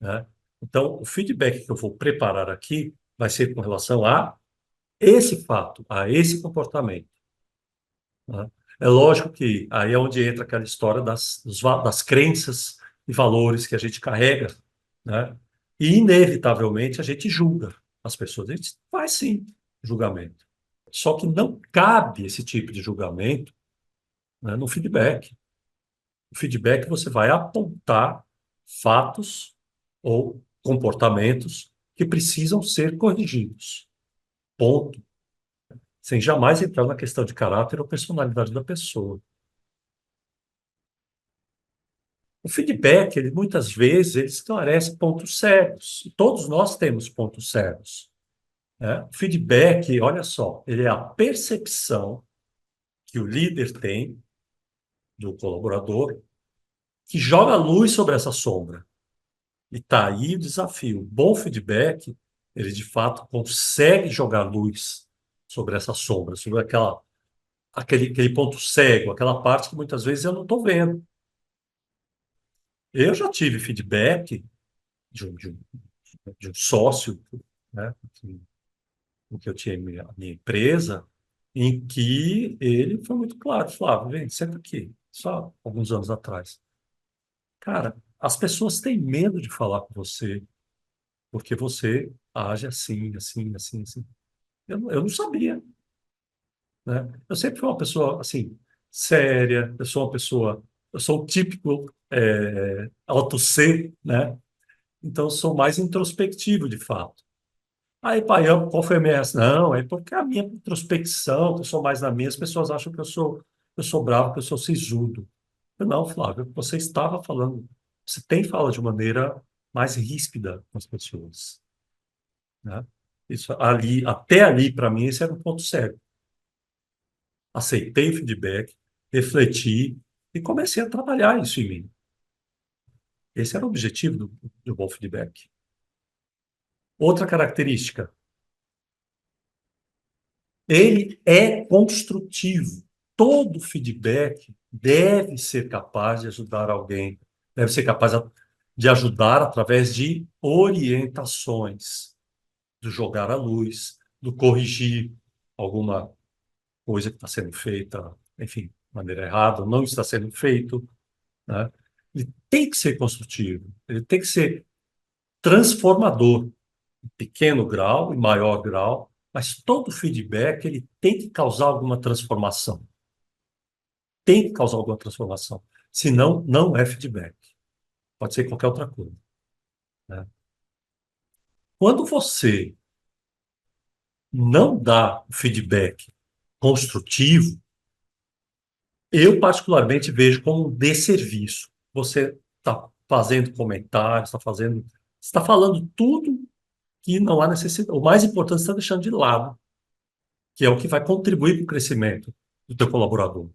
né? Então, o feedback que eu vou preparar aqui vai ser com relação a esse fato, a esse comportamento, né? É lógico que aí é onde entra aquela história das crenças e valores que a gente carrega, né? E, inevitavelmente, a gente julga as pessoas. A gente faz, sim, julgamento. Só que não cabe esse tipo de julgamento, né, no feedback. O feedback você vai apontar fatos ou comportamentos que precisam ser corrigidos. Ponto. Sem jamais entrar na questão de caráter ou personalidade da pessoa. O feedback, ele, muitas vezes, ele esclarece pontos cegos. E todos nós temos pontos cegos, né? O feedback, olha só, ele é a percepção que o líder tem do colaborador que joga luz sobre essa sombra. E está aí o desafio. Bom feedback, ele de fato consegue jogar luz sobre essa sombra, sobre aquele ponto cego, aquela parte que muitas vezes eu não estou vendo. Eu já tive feedback de um sócio, né, que eu tinha a minha empresa, em que ele foi muito claro, Flávio, vem, senta aqui, só alguns anos atrás. Cara, as pessoas têm medo de falar com você, porque você age assim, assim, assim, assim. Eu não sabia, né? Eu sempre fui uma pessoa, assim, séria, eu sou o típico auto C, né? Então, eu sou mais introspectivo, de fato. Aí, pai, qual foi a minha reação? Não, é porque a minha introspecção, que eu sou mais na minha, as pessoas acham que eu sou bravo, que eu sou sisudo. Não, Flávio, você estava falando, você tem fala de maneira mais ríspida com as pessoas, né? Isso ali, até ali, para mim, esse era um ponto cego. Aceitei o feedback, refleti e comecei a trabalhar isso em mim. Esse era o objetivo do bom feedback. Outra característica, ele é construtivo. Todo feedback deve ser capaz de ajudar alguém, deve ser capaz de ajudar através de orientações, do jogar à luz, do corrigir alguma coisa que está sendo feita, enfim, de maneira errada, ou não está sendo feito, né? Ele tem que ser construtivo, ele tem que ser transformador, em pequeno grau, em maior grau, mas todo feedback ele tem que causar alguma transformação. Tem que causar alguma transformação. Senão, não é feedback. Pode ser qualquer outra coisa, né? Quando você não dá o feedback construtivo, eu particularmente vejo como um desserviço. Você está fazendo comentários, está falando tudo que não há necessidade. O mais importante você está deixando de lado, que é o que vai contribuir para o crescimento do teu colaborador.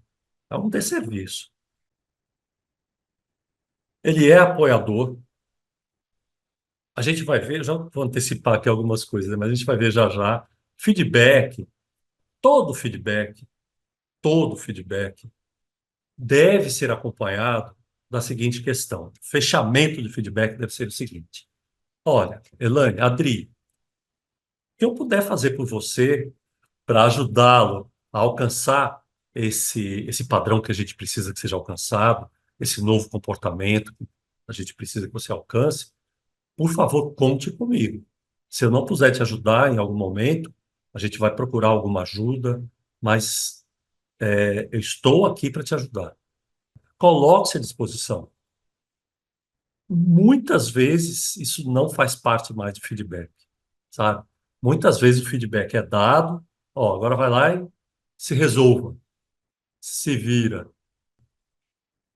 É um desserviço. Ele é apoiador. A gente vai ver, já vou antecipar aqui algumas coisas, né, mas a gente vai ver já já. Feedback, todo feedback, todo feedback deve ser acompanhado da seguinte questão. Fechamento de feedback deve ser o seguinte. Olha, Elaine, Adri, o que eu puder fazer por você para ajudá-lo a alcançar esse padrão que a gente precisa que seja alcançado, esse novo comportamento que a gente precisa que você alcance, por favor, conte comigo. Se eu não puder te ajudar em algum momento, a gente vai procurar alguma ajuda, mas eu estou aqui para te ajudar. Coloque-se à disposição. Muitas vezes isso não faz parte mais de feedback, sabe? Muitas vezes o feedback é dado, ó, agora vai lá e se resolva, se vira.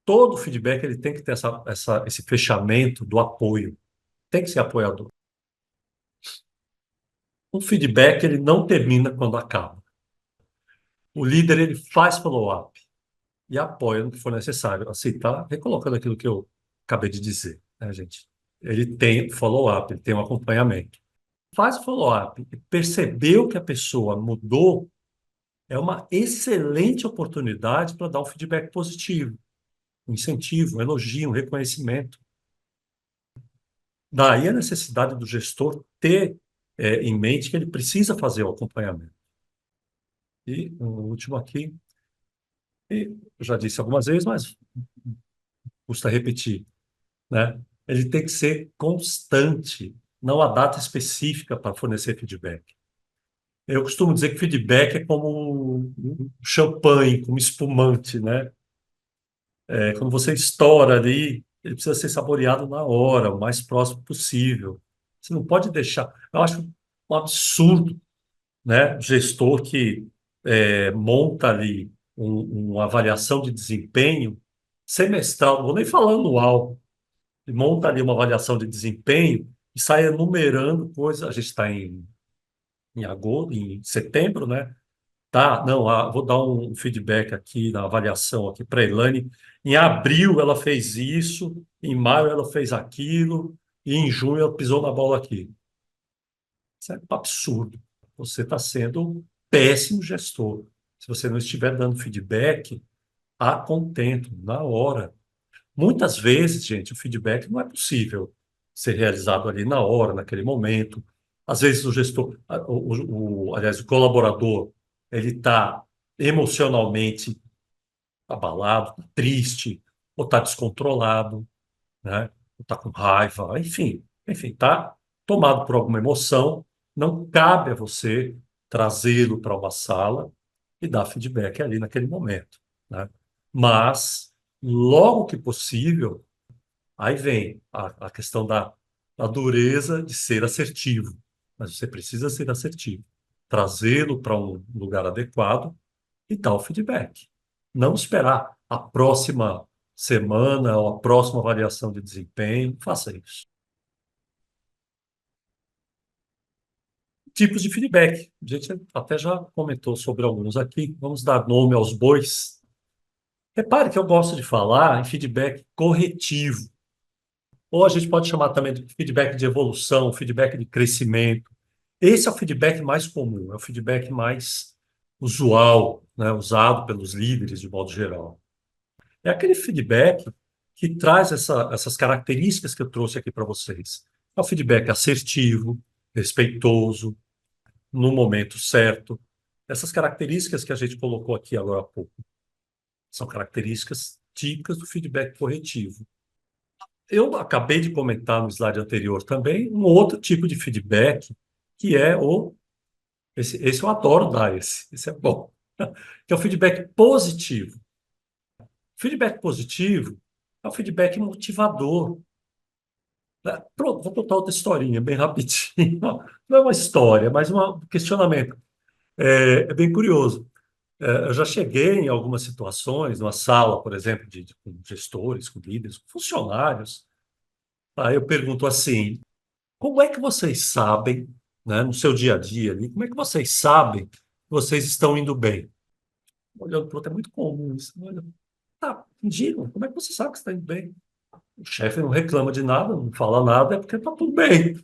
Todo feedback ele tem que ter esse fechamento do apoio, tem que ser apoiador. O feedback ele não termina quando acaba. O líder, ele faz follow-up e apoia no que for necessário. Assim, tá recolocando aquilo que eu acabei de dizer, né, gente? Ele tem follow-up, ele tem um acompanhamento. Faz o follow-up e percebeu que a pessoa mudou, é uma excelente oportunidade para dar um feedback positivo, um incentivo, um elogio, um reconhecimento. Daí a necessidade do gestor ter em mente que ele precisa fazer o acompanhamento. E o último aqui, e eu já disse algumas vezes, mas custa repetir, né? Ele tem que ser constante, não há data específica para fornecer feedback. Eu costumo dizer que feedback é como um champanhe, como espumante, né? Quando você estoura ali, ele precisa ser saboreado na hora, o mais próximo possível. Você não pode deixar. Eu acho um absurdo, né? O gestor que monta ali uma avaliação de desempenho semestral, não vou nem falar anual, ele monta ali uma avaliação de desempenho e sai enumerando coisas. A gente está em agosto, em setembro, né? Tá, não, vou dar um feedback aqui na avaliação aqui para a Elaine. Em abril ela fez isso, em maio ela fez aquilo, e em junho ela pisou na bola aqui. Isso é um absurdo. Você está sendo um péssimo gestor. Se você não estiver dando feedback a contento, na hora. Muitas vezes, gente, o feedback não é possível ser realizado ali na hora, naquele momento. Às vezes o gestor, aliás, o colaborador, ele está emocionalmente abalado, triste, ou está descontrolado, né? Ou está com raiva, enfim, está tomado por alguma emoção. Não cabe a você trazê-lo para uma sala e dar feedback ali naquele momento, né? Mas, logo que possível, aí vem a questão da dureza de ser assertivo. Mas você precisa ser assertivo, trazê-lo para um lugar adequado e dar o feedback. Não esperar a próxima semana ou a próxima avaliação de desempenho. Faça isso. Tipos de feedback. A gente até já comentou sobre alguns aqui. Vamos dar nome aos bois. Repare que eu gosto de falar em feedback corretivo. Ou a gente pode chamar também de feedback de evolução, feedback de crescimento. Esse é o feedback mais comum, é o feedback mais usual, né, usado pelos líderes de modo geral. É aquele feedback que traz essas características que eu trouxe aqui para vocês. É o feedback assertivo, respeitoso, no momento certo. Essas características que a gente colocou aqui agora há pouco são características típicas do feedback corretivo. Eu acabei de comentar no slide anterior também um outro tipo de feedback, que é esse eu adoro dar esse é bom, que é o feedback positivo. Feedback positivo é o feedback motivador. Pronto, vou contar outra historinha, bem rapidinho. Não é uma história, mas um questionamento. É bem curioso. Eu já cheguei em algumas situações, numa sala, por exemplo, com gestores, com líderes, com funcionários. Aí eu pergunto assim: como é que vocês sabem, né, no seu dia a dia ali, como é que vocês sabem que vocês estão indo bem? Olhando para o outro, é muito comum isso. Olha, tá, digam, como é que você sabe que está indo bem? O chefe não reclama de nada, não fala nada, é porque está tudo bem.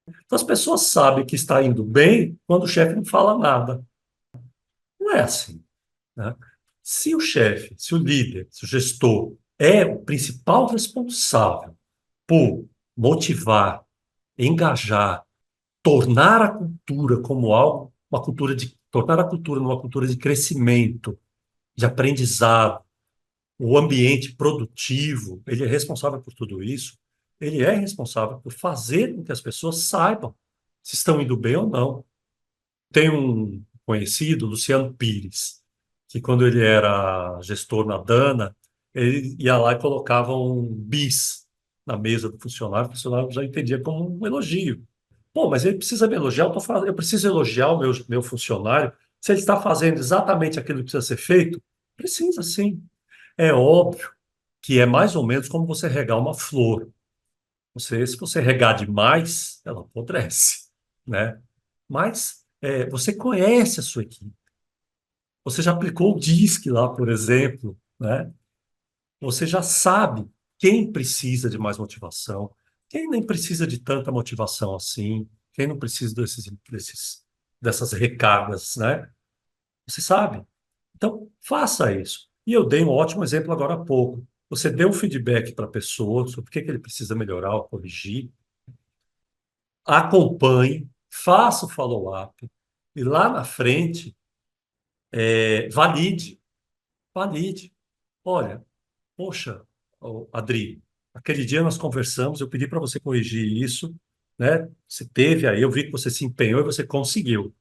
Então, as pessoas sabem que está indo bem quando o chefe não fala nada. Não é assim, né? Se o chefe, se o líder, se o gestor é o principal responsável por motivar, engajar, tornar a cultura como algo, tornar a cultura numa cultura de crescimento, de aprendizado, o ambiente produtivo, ele é responsável por tudo isso, ele é responsável por fazer com que as pessoas saibam se estão indo bem ou não. Tem um conhecido, Luciano Pires, que quando ele era gestor na Dana, ele ia lá e colocava um bis na mesa do funcionário, o funcionário já entendia como um elogio. Pô, mas ele precisa me elogiar, eu preciso elogiar o meu funcionário. Se ele está fazendo exatamente aquilo que precisa ser feito, precisa sim. É óbvio que é mais ou menos como você regar uma flor. Se você regar demais, ela apodrece, né? Mas você conhece a sua equipe. Você já aplicou o DISC lá, por exemplo, né? Você já sabe quem precisa de mais motivação, quem nem precisa de tanta motivação assim, quem não precisa dessas recargas, né? Você sabe. Então, faça isso. E eu dei um ótimo exemplo agora há pouco. Você deu um feedback para a pessoa sobre o que que ele precisa melhorar ou corrigir, acompanhe, faça o follow-up, e lá na frente, valide, valide. Olha, poxa, ô, Adri, aquele dia nós conversamos, eu pedi para você corrigir isso, né? Você teve aí, eu vi que você se empenhou e você conseguiu.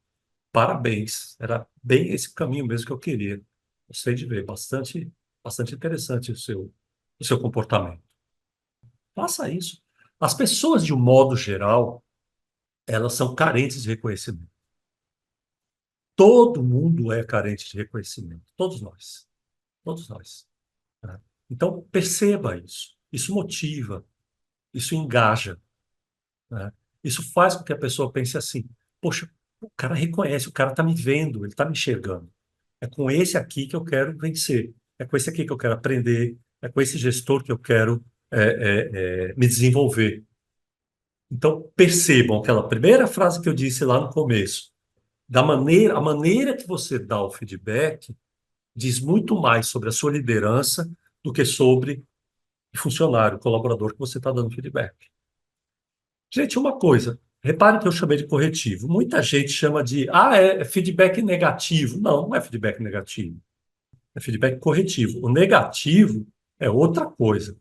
Parabéns. Era bem esse caminho mesmo que eu queria. Gostei de ver, bastante interessante o seu comportamento. Faça isso. As pessoas, de um modo geral, elas são carentes de reconhecimento. Todo mundo é carente de reconhecimento. Todos nós. Todos nós. Né? Então, perceba isso. Isso motiva, isso engaja. Né? Isso faz com que a pessoa pense assim: poxa, o cara reconhece, o cara está me vendo, ele está me enxergando. É com esse aqui que eu quero vencer. É com esse aqui que eu quero aprender. É com esse gestor que eu quero me desenvolver. Então, percebam aquela primeira frase que eu disse lá no começo. A maneira que você dá o feedback diz muito mais sobre a sua liderança do que sobre o funcionário, o colaborador que você está dando feedback. Gente, uma coisa, repare que eu chamei de corretivo. Muita gente chama de, é feedback negativo. Não, não é feedback negativo. É feedback corretivo. O negativo é outra coisa.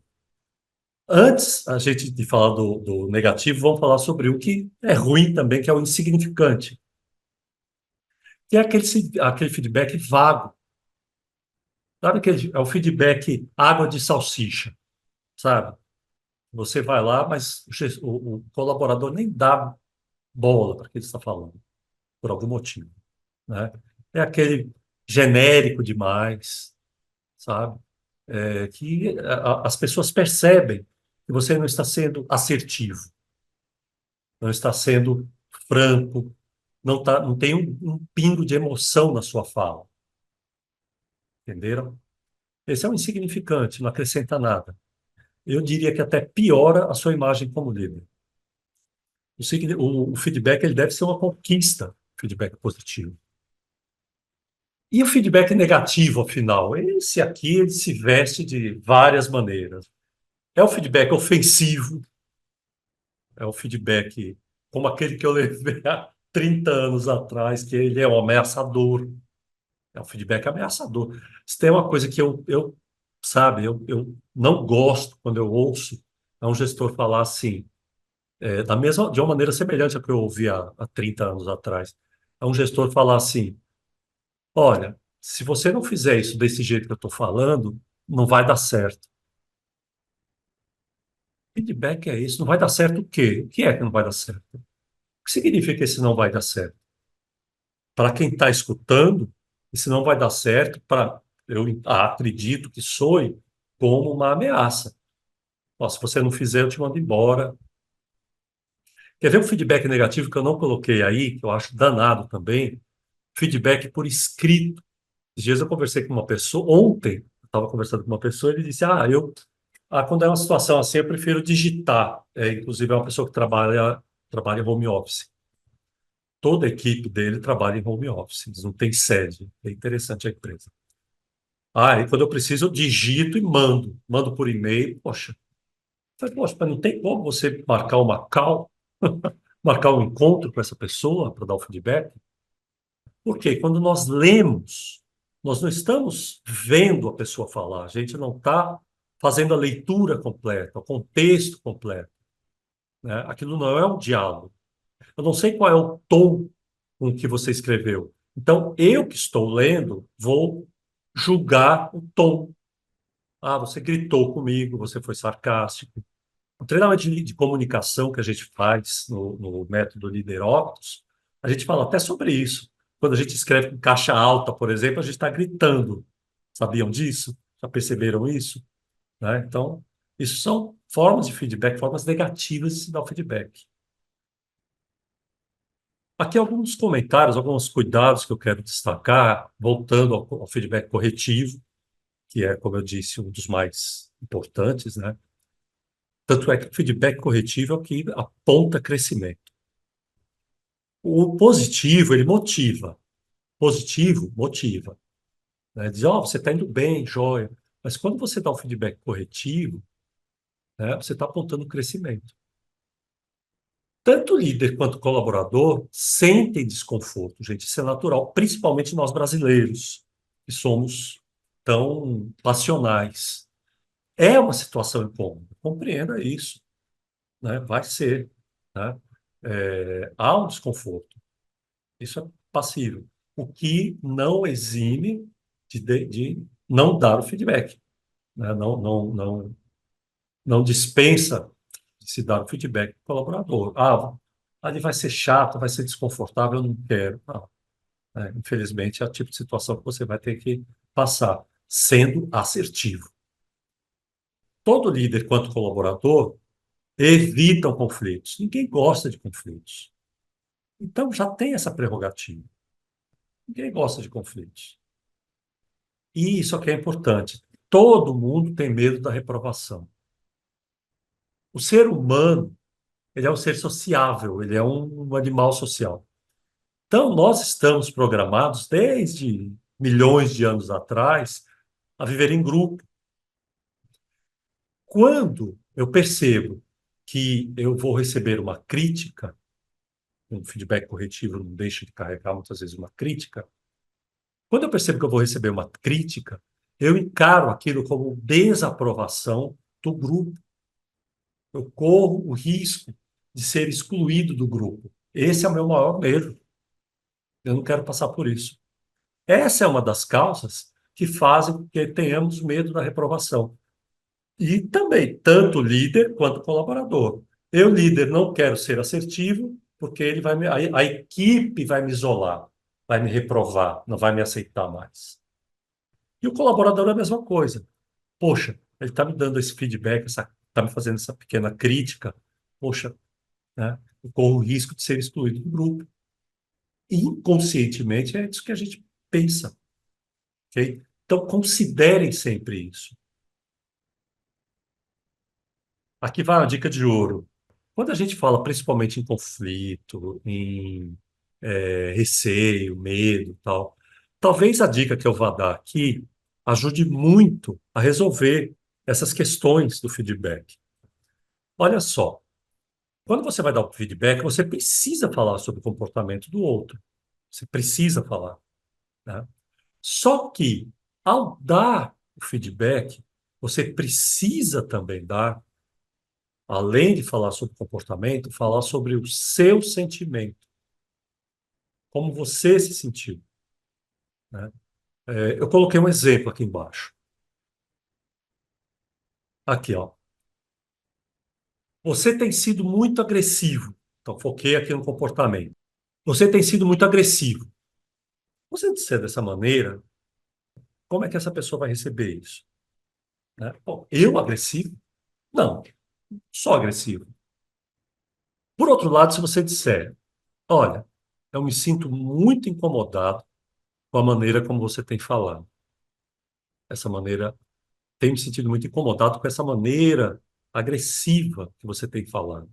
Antes a gente de falar do negativo, vamos falar sobre o que é ruim também, que é o insignificante, que é aquele feedback vago. Sabe aquele, é o feedback água de salsicha, sabe? Você vai lá, mas o colaborador nem dá bola para o que ele está falando, por algum motivo, né? É aquele genérico demais, sabe? Que as pessoas percebem que você não está sendo assertivo, não está sendo franco, não tem um pingo de emoção na sua fala, entenderam? Esse é um insignificante, não acrescenta nada. Eu diria que até piora a sua imagem como líder. O feedback ele deve ser uma conquista, feedback positivo. E o feedback negativo, afinal? Esse aqui ele se veste de várias maneiras. É o feedback ofensivo, é o feedback como aquele que eu levei há 30 anos atrás, que ele é um ameaçador. É um feedback ameaçador. Se tem uma coisa que sabe, eu não gosto quando eu ouço é um gestor falar assim, de uma maneira semelhante ao que eu ouvi há 30 anos atrás. É um gestor falar assim: olha, se você não fizer isso desse jeito que eu estou falando, não vai dar certo. Feedback é isso, não vai dar certo o quê? O que é que não vai dar certo? O que significa esse não vai dar certo? Para quem está escutando, esse não vai dar certo, eu acredito que soe como uma ameaça. Ó, se você não fizer, eu te mando embora. Quer ver um feedback negativo que eu não coloquei aí, que eu acho danado também? Feedback por escrito. Esses dias eu conversei com uma pessoa, ontem eu estava conversando com uma pessoa, e ele disse, quando é uma situação assim, eu prefiro digitar. Inclusive, é uma pessoa que trabalha em home office. Toda a equipe dele trabalha em home office, eles não têm sede. É interessante a empresa. E quando eu preciso, eu digito e mando por e-mail. Poxa, poxa, mas não tem como você marcar uma call, marcar um encontro com essa pessoa para dar o feedback? Porque quando nós lemos, nós não estamos vendo a pessoa falar, a gente não está fazendo a leitura completa, o contexto completo, né? Aquilo não é um diálogo. Eu não sei qual é o tom com que você escreveu. Então, eu que estou lendo, vou julgar o tom. Você gritou comigo, você foi sarcástico. O treinamento de comunicação que a gente faz no método LeaderOptus, a gente fala até sobre isso. Quando a gente escreve com caixa alta, por exemplo, a gente está gritando. Sabiam disso? Já perceberam isso? Né? Então, isso são formas de feedback, formas negativas de se dar o feedback. Aqui alguns comentários, alguns cuidados que eu quero destacar, voltando ao feedback corretivo, que é, como eu disse, um dos mais importantes, né? Tanto é que o feedback corretivo é o que aponta crescimento. O positivo, ele motiva. Positivo, motiva. Né? Diz, ó, você está indo bem, joia. Mas quando você dá um feedback corretivo, né, você está apontando crescimento. Tanto o líder quanto o colaborador sentem desconforto, gente. Isso é natural, principalmente nós brasileiros, que somos tão passionais. É uma situação incômoda, compreenda isso, né? Vai ser, né? Há um desconforto, isso é passível, o que não exime de não dar o feedback, né? Não dispensa de se dar o feedback para o colaborador. Ah, ali vai ser chato, vai ser desconfortável, eu não quero. Não, né? Infelizmente, é o tipo de situação que você vai ter que passar, sendo assertivo. Todo líder, quanto colaborador, evitam conflitos. Ninguém gosta de conflitos. Então já tem essa prerrogativa. Ninguém gosta de conflitos. E isso aqui é importante. Todo mundo tem medo da reprovação. O ser humano, ele é um ser sociável, ele é um animal social. Então nós estamos programados desde milhões de anos atrás a viver em grupo. Quando eu percebo que eu vou receber uma crítica, um feedback corretivo não deixa de carregar muitas vezes uma crítica. Quando eu percebo que eu vou receber uma crítica, eu encaro aquilo como desaprovação do grupo. Eu corro o risco de ser excluído do grupo. Esse é o meu maior medo. Eu não quero passar por isso. Essa é uma das causas que fazem com que tenhamos medo da reprovação. E também, tanto líder quanto colaborador. Eu, líder, não quero ser assertivo, porque ele vai a equipe vai me isolar, vai me reprovar, não vai me aceitar mais. E o colaborador é a mesma coisa. Poxa, ele está me dando esse feedback, está me fazendo essa pequena crítica. Poxa, né, eu corro o risco de ser excluído do grupo. E inconscientemente é isso que a gente pensa, ok? Então, considerem sempre isso. Aqui vai uma dica de ouro. Quando a gente fala principalmente em conflito, em receio, medo, tal, talvez a dica que eu vá dar aqui ajude muito a resolver essas questões do feedback. Olha só, quando você vai dar um feedback, você precisa falar sobre o comportamento do outro. Você precisa falar, né? Só que, ao dar o feedback, você precisa também dar, além de falar sobre comportamento, falar sobre o seu sentimento, como você se sentiu, né? Eu coloquei um exemplo aqui embaixo. Aqui, ó. Você tem sido muito agressivo. Então, foquei aqui no comportamento. Você tem sido muito agressivo. Você disser dessa maneira, como é que essa pessoa vai receber isso? Né? Bom, eu agressivo? Não, só agressivo. Por outro lado, se você disser, olha, eu me sinto muito incomodado com a maneira como você tem falado. Essa maneira, tenho me sentido muito incomodado com essa maneira agressiva que você tem falado.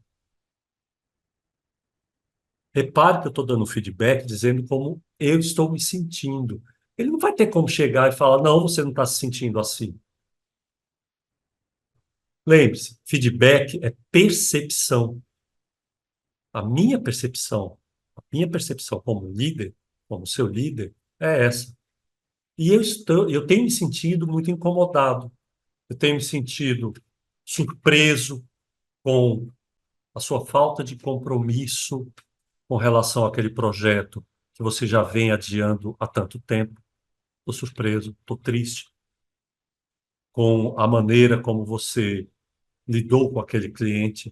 Repare que eu estou dando feedback dizendo como eu estou me sentindo. Ele não vai ter como chegar e falar, não, você não está se sentindo assim. Lembre-se, feedback é percepção. A minha percepção como líder, como seu líder, é essa. E eu tenho me sentido muito incomodado. Eu tenho me sentido surpreso com a sua falta de compromisso com relação àquele projeto que você já vem adiando há tanto tempo. Estou surpreso, estou triste com a maneira como você lidou com aquele cliente.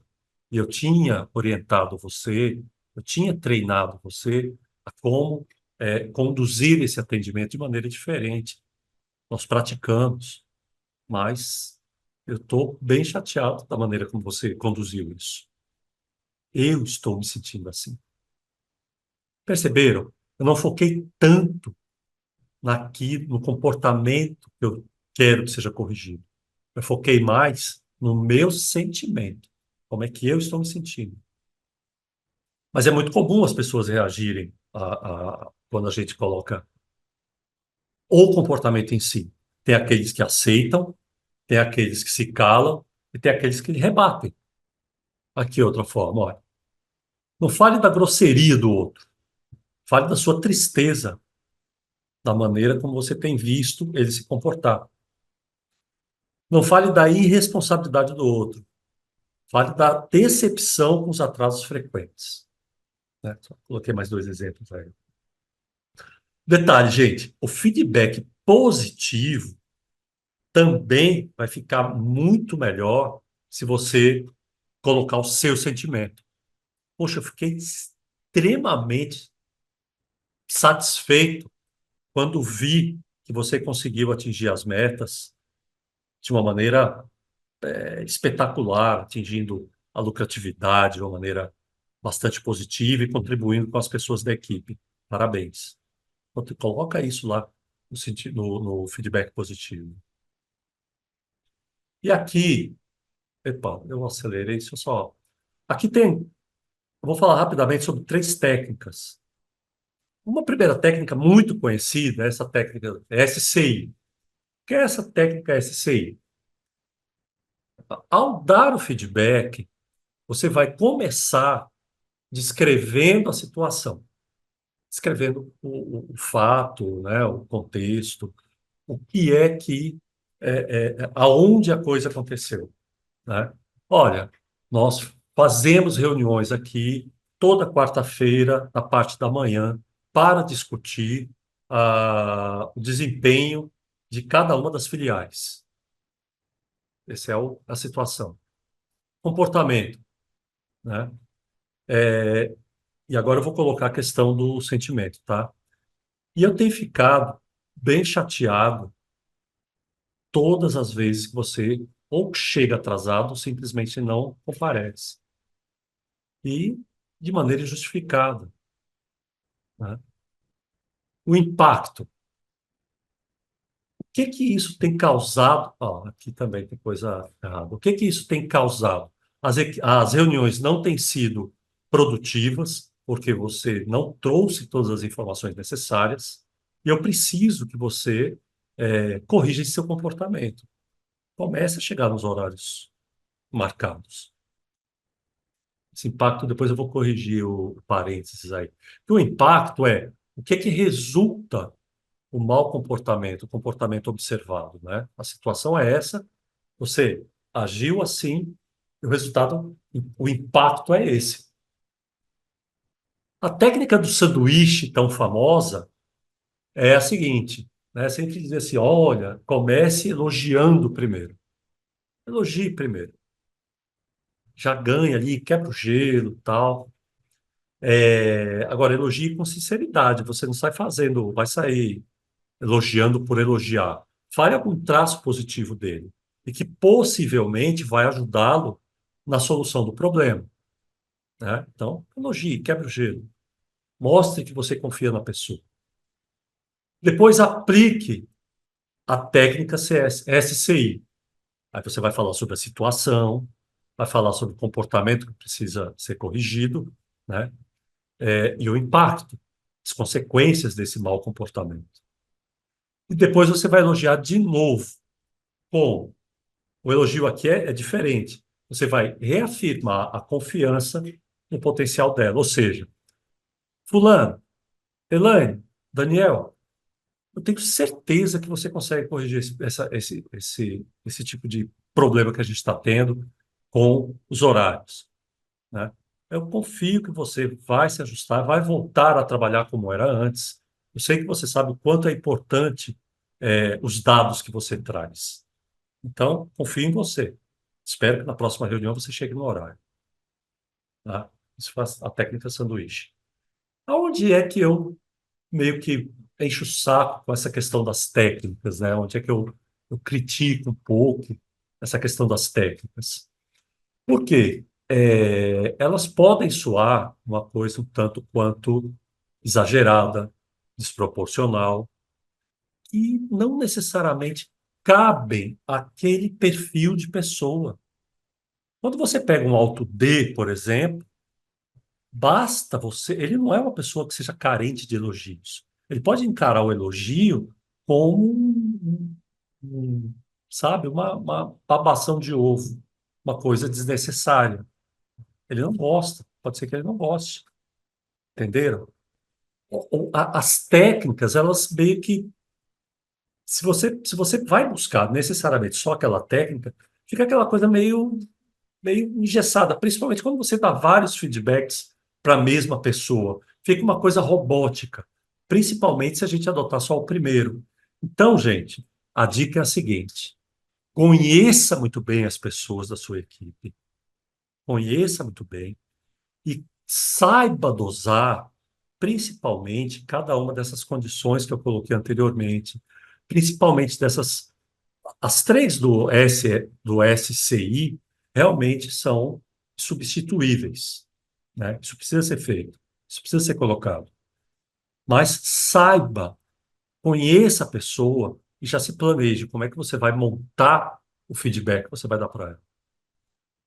E eu tinha orientado você, eu tinha treinado você a como conduzir esse atendimento de maneira diferente. Nós praticamos, mas eu estou bem chateado da maneira como você conduziu isso. Eu estou me sentindo assim. Perceberam? Eu não foquei tanto no comportamento que eu quero que seja corrigido. Eu foquei mais no meu sentimento, como é que eu estou me sentindo. Mas é muito comum as pessoas reagirem quando a gente coloca o comportamento em si. Tem aqueles que aceitam, tem aqueles que se calam e tem aqueles que rebatem. Aqui outra forma, olha. Não fale da grosseria do outro, fale da sua tristeza, da maneira como você tem visto ele se comportar. Não fale da irresponsabilidade do outro, fale da decepção com os atrasos frequentes. Né? Só coloquei mais dois exemplos aí. Detalhe, gente, o feedback positivo também vai ficar muito melhor se você colocar o seu sentimento. Poxa, eu fiquei extremamente satisfeito quando vi que você conseguiu atingir as metas de uma maneira espetacular, atingindo a lucratividade de uma maneira bastante positiva e contribuindo com as pessoas da equipe. Parabéns. Então, coloca isso lá no feedback positivo. E aqui, epa, eu acelerei isso só. Aqui tem, eu vou falar rapidamente sobre três técnicas. Uma primeira técnica muito conhecida é essa técnica SCI. O que é essa técnica SCI? Ao dar o feedback, você vai começar descrevendo a situação, descrevendo o fato, né, o contexto, o que é que, aonde a coisa aconteceu, né? Olha, nós fazemos reuniões aqui toda quarta-feira, na parte da manhã, para discutir o desempenho de cada uma das filiais. Essa é a situação. Comportamento, né? E agora eu vou colocar a questão do sentimento, tá? E eu tenho ficado bem chateado todas as vezes que você ou chega atrasado ou simplesmente não comparece. E de maneira injustificada, né? O impacto. O que que isso tem causado? Ó, aqui também tem coisa errada. O que que isso tem causado? As reuniões não têm sido produtivas, porque você não trouxe todas as informações necessárias, e eu preciso que você corrija esse seu comportamento. Comece a chegar nos horários marcados. Esse impacto, depois eu vou corrigir o parênteses aí. Que o impacto é o que que resulta o mau comportamento, o comportamento observado, né? A situação é essa, você agiu assim, e o resultado, o impacto é esse. A técnica do sanduíche tão famosa é a seguinte, né? Sempre dizer assim, olha, comece elogiando primeiro. Elogie primeiro. Já ganha ali, quebra o gelo, tal. Agora, elogie com sinceridade. Você não sai fazendo, vai sair elogiando por elogiar. Fale algum traço positivo dele e que possivelmente vai ajudá-lo na solução do problema, né? Então, elogie, quebre o gelo. Mostre que você confia na pessoa. Depois aplique a técnica SCI. Aí você vai falar sobre a situação, vai falar sobre o comportamento que precisa ser corrigido, né? E o impacto, as consequências desse mau comportamento. E depois você vai elogiar de novo. Com o elogio aqui é diferente. Você vai reafirmar a confiança no potencial dela. Ou seja, Fulano, Elaine, Daniel, eu tenho certeza que você consegue corrigir esse tipo de problema que a gente está tendo com os horários, né? Eu confio que você vai se ajustar, vai voltar a trabalhar como era antes. Eu sei que você sabe o quanto é importante os dados que você traz. Então, confio em você. Espero que na próxima reunião você chegue no horário. Tá? Isso faz a técnica sanduíche. Aonde é que eu meio que encho o saco com essa questão das técnicas, né? Onde é que eu critico um pouco essa questão das técnicas? Por quê? Elas podem soar uma coisa um tanto quanto exagerada, desproporcional, e não necessariamente cabem àquele perfil de pessoa. Quando você pega um alto D, por exemplo, basta você. Ele não é uma pessoa que seja carente de elogios. Ele pode encarar o elogio como sabe, uma babação de ovo, uma coisa desnecessária. Ele não gosta. Pode ser que ele não goste. Entenderam? As técnicas, elas meio que. Se você vai buscar necessariamente só aquela técnica, fica aquela coisa meio engessada, principalmente quando você dá vários feedbacks para a mesma pessoa. Fica uma coisa robótica, principalmente se a gente adotar só o primeiro. Então, gente, a dica é a seguinte: conheça muito bem as pessoas da sua equipe, conheça muito bem e saiba dosar, principalmente, cada uma dessas condições que eu coloquei anteriormente, principalmente dessas. As três do SCI realmente são substituíveis, né? Isso precisa ser feito, isso precisa ser colocado. Mas saiba, conheça a pessoa e já se planeje como é que você vai montar o feedback que você vai dar para ela.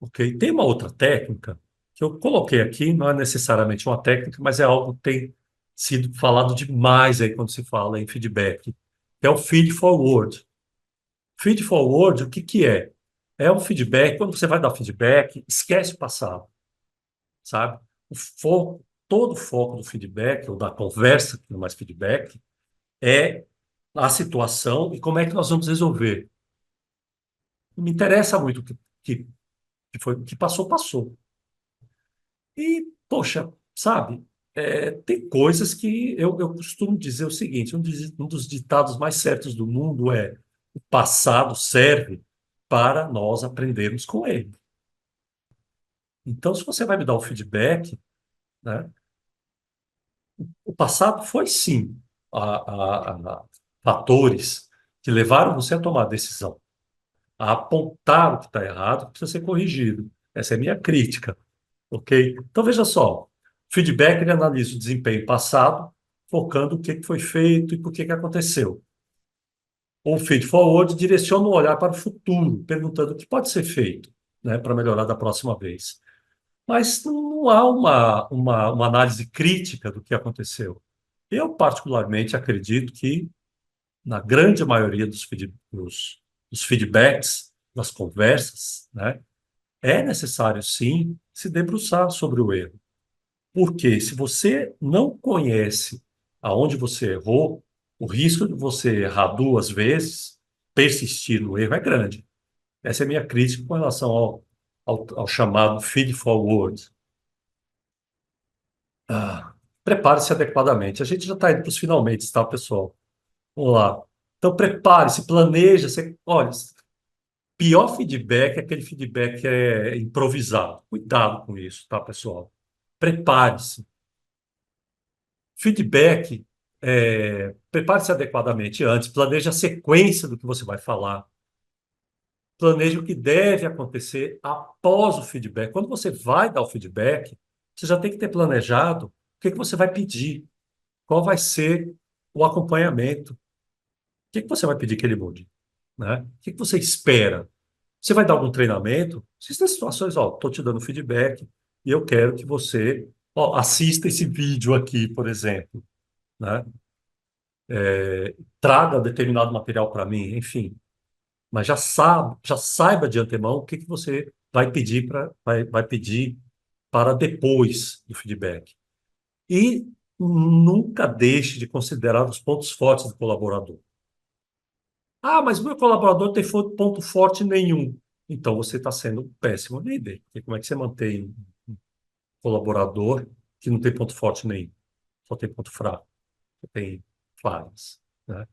Ok? Tem uma outra técnica que eu coloquei aqui, não é necessariamente uma técnica, mas é algo que tem sido falado demais aí quando se fala em feedback, que é o feed forward. Feed forward, o que que é? É um feedback, quando você vai dar feedback, esquece o passado, sabe? Todo o foco do feedback, ou da conversa, que não é mais feedback, é a situação e como é que nós vamos resolver. Não me interessa muito que foi, que passou, passou. E, poxa, sabe, tem coisas que eu costumo dizer o seguinte: um dos ditados mais certos do mundo é: o passado serve para nós aprendermos com ele. Então, se você vai me dar um feedback, né, o passado foi sim a fatores que levaram você a tomar a decisão, a apontar o que está errado, que precisa ser corrigido. Essa é a minha crítica, ok? Então, veja só, feedback ele analisa o desempenho passado, focando o que que foi feito e por que que aconteceu. O feed forward direciona o olhar para o futuro, perguntando o que pode ser feito, né, para melhorar da próxima vez. Mas não há uma análise crítica do que aconteceu. Eu, particularmente, acredito que, na grande maioria dos feedbacks, das conversas, né, é necessário, sim, se debruçar sobre o erro. Porque se você não conhece aonde você errou, o risco de você errar duas vezes, persistir no erro, é grande. Essa é a minha crítica com relação ao chamado feed forward. Prepare-se adequadamente. A gente já está indo para os finalmente, tá, pessoal? Vamos lá. Então, prepare-se, planeja. Olha, pior feedback é aquele feedback que é improvisado. Cuidado com isso, tá, pessoal? Prepare-se. Feedback, prepare-se adequadamente antes. Planeje a sequência do que você vai falar. Planeje o que deve acontecer após o feedback. Quando você vai dar o feedback, você já tem que ter planejado o que que você vai pedir. Qual vai ser o acompanhamento? O que que você vai pedir que ele mude? Né? O que que você espera? Você vai dar algum treinamento? Existem situações, ó, estou te dando feedback e eu quero que você, ó, assista esse vídeo aqui, por exemplo, né? Traga determinado material para mim, enfim. Mas já saiba de antemão o que que você vai pedir para depois do feedback. E nunca deixe de considerar os pontos fortes do colaborador. Ah, mas meu colaborador não tem ponto forte nenhum. Então você está sendo um péssimo líder. Porque como é que você mantém um colaborador que não tem ponto forte nenhum? Só tem ponto fraco, só tem falhas, né?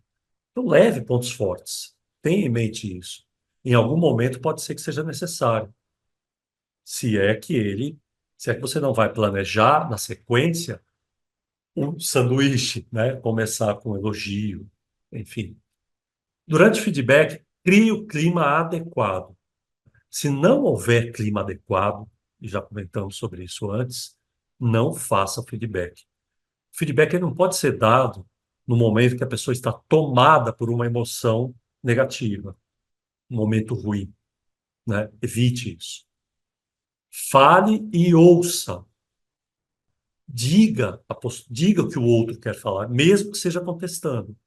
Então leve pontos fortes. Tenha em mente isso. Em algum momento pode ser que seja necessário. Se é que ele, se é que você não vai planejar na sequência um sanduíche, né? Começar com elogio, enfim. Durante o feedback, crie o clima adequado. Se não houver clima adequado, e já comentamos sobre isso antes, não faça feedback. feedback ele não pode ser dado no momento que a pessoa está tomada por uma emoção negativa, um momento ruim, né? Evite isso. Fale e ouça. Diga o que o outro quer falar, mesmo que seja contestando,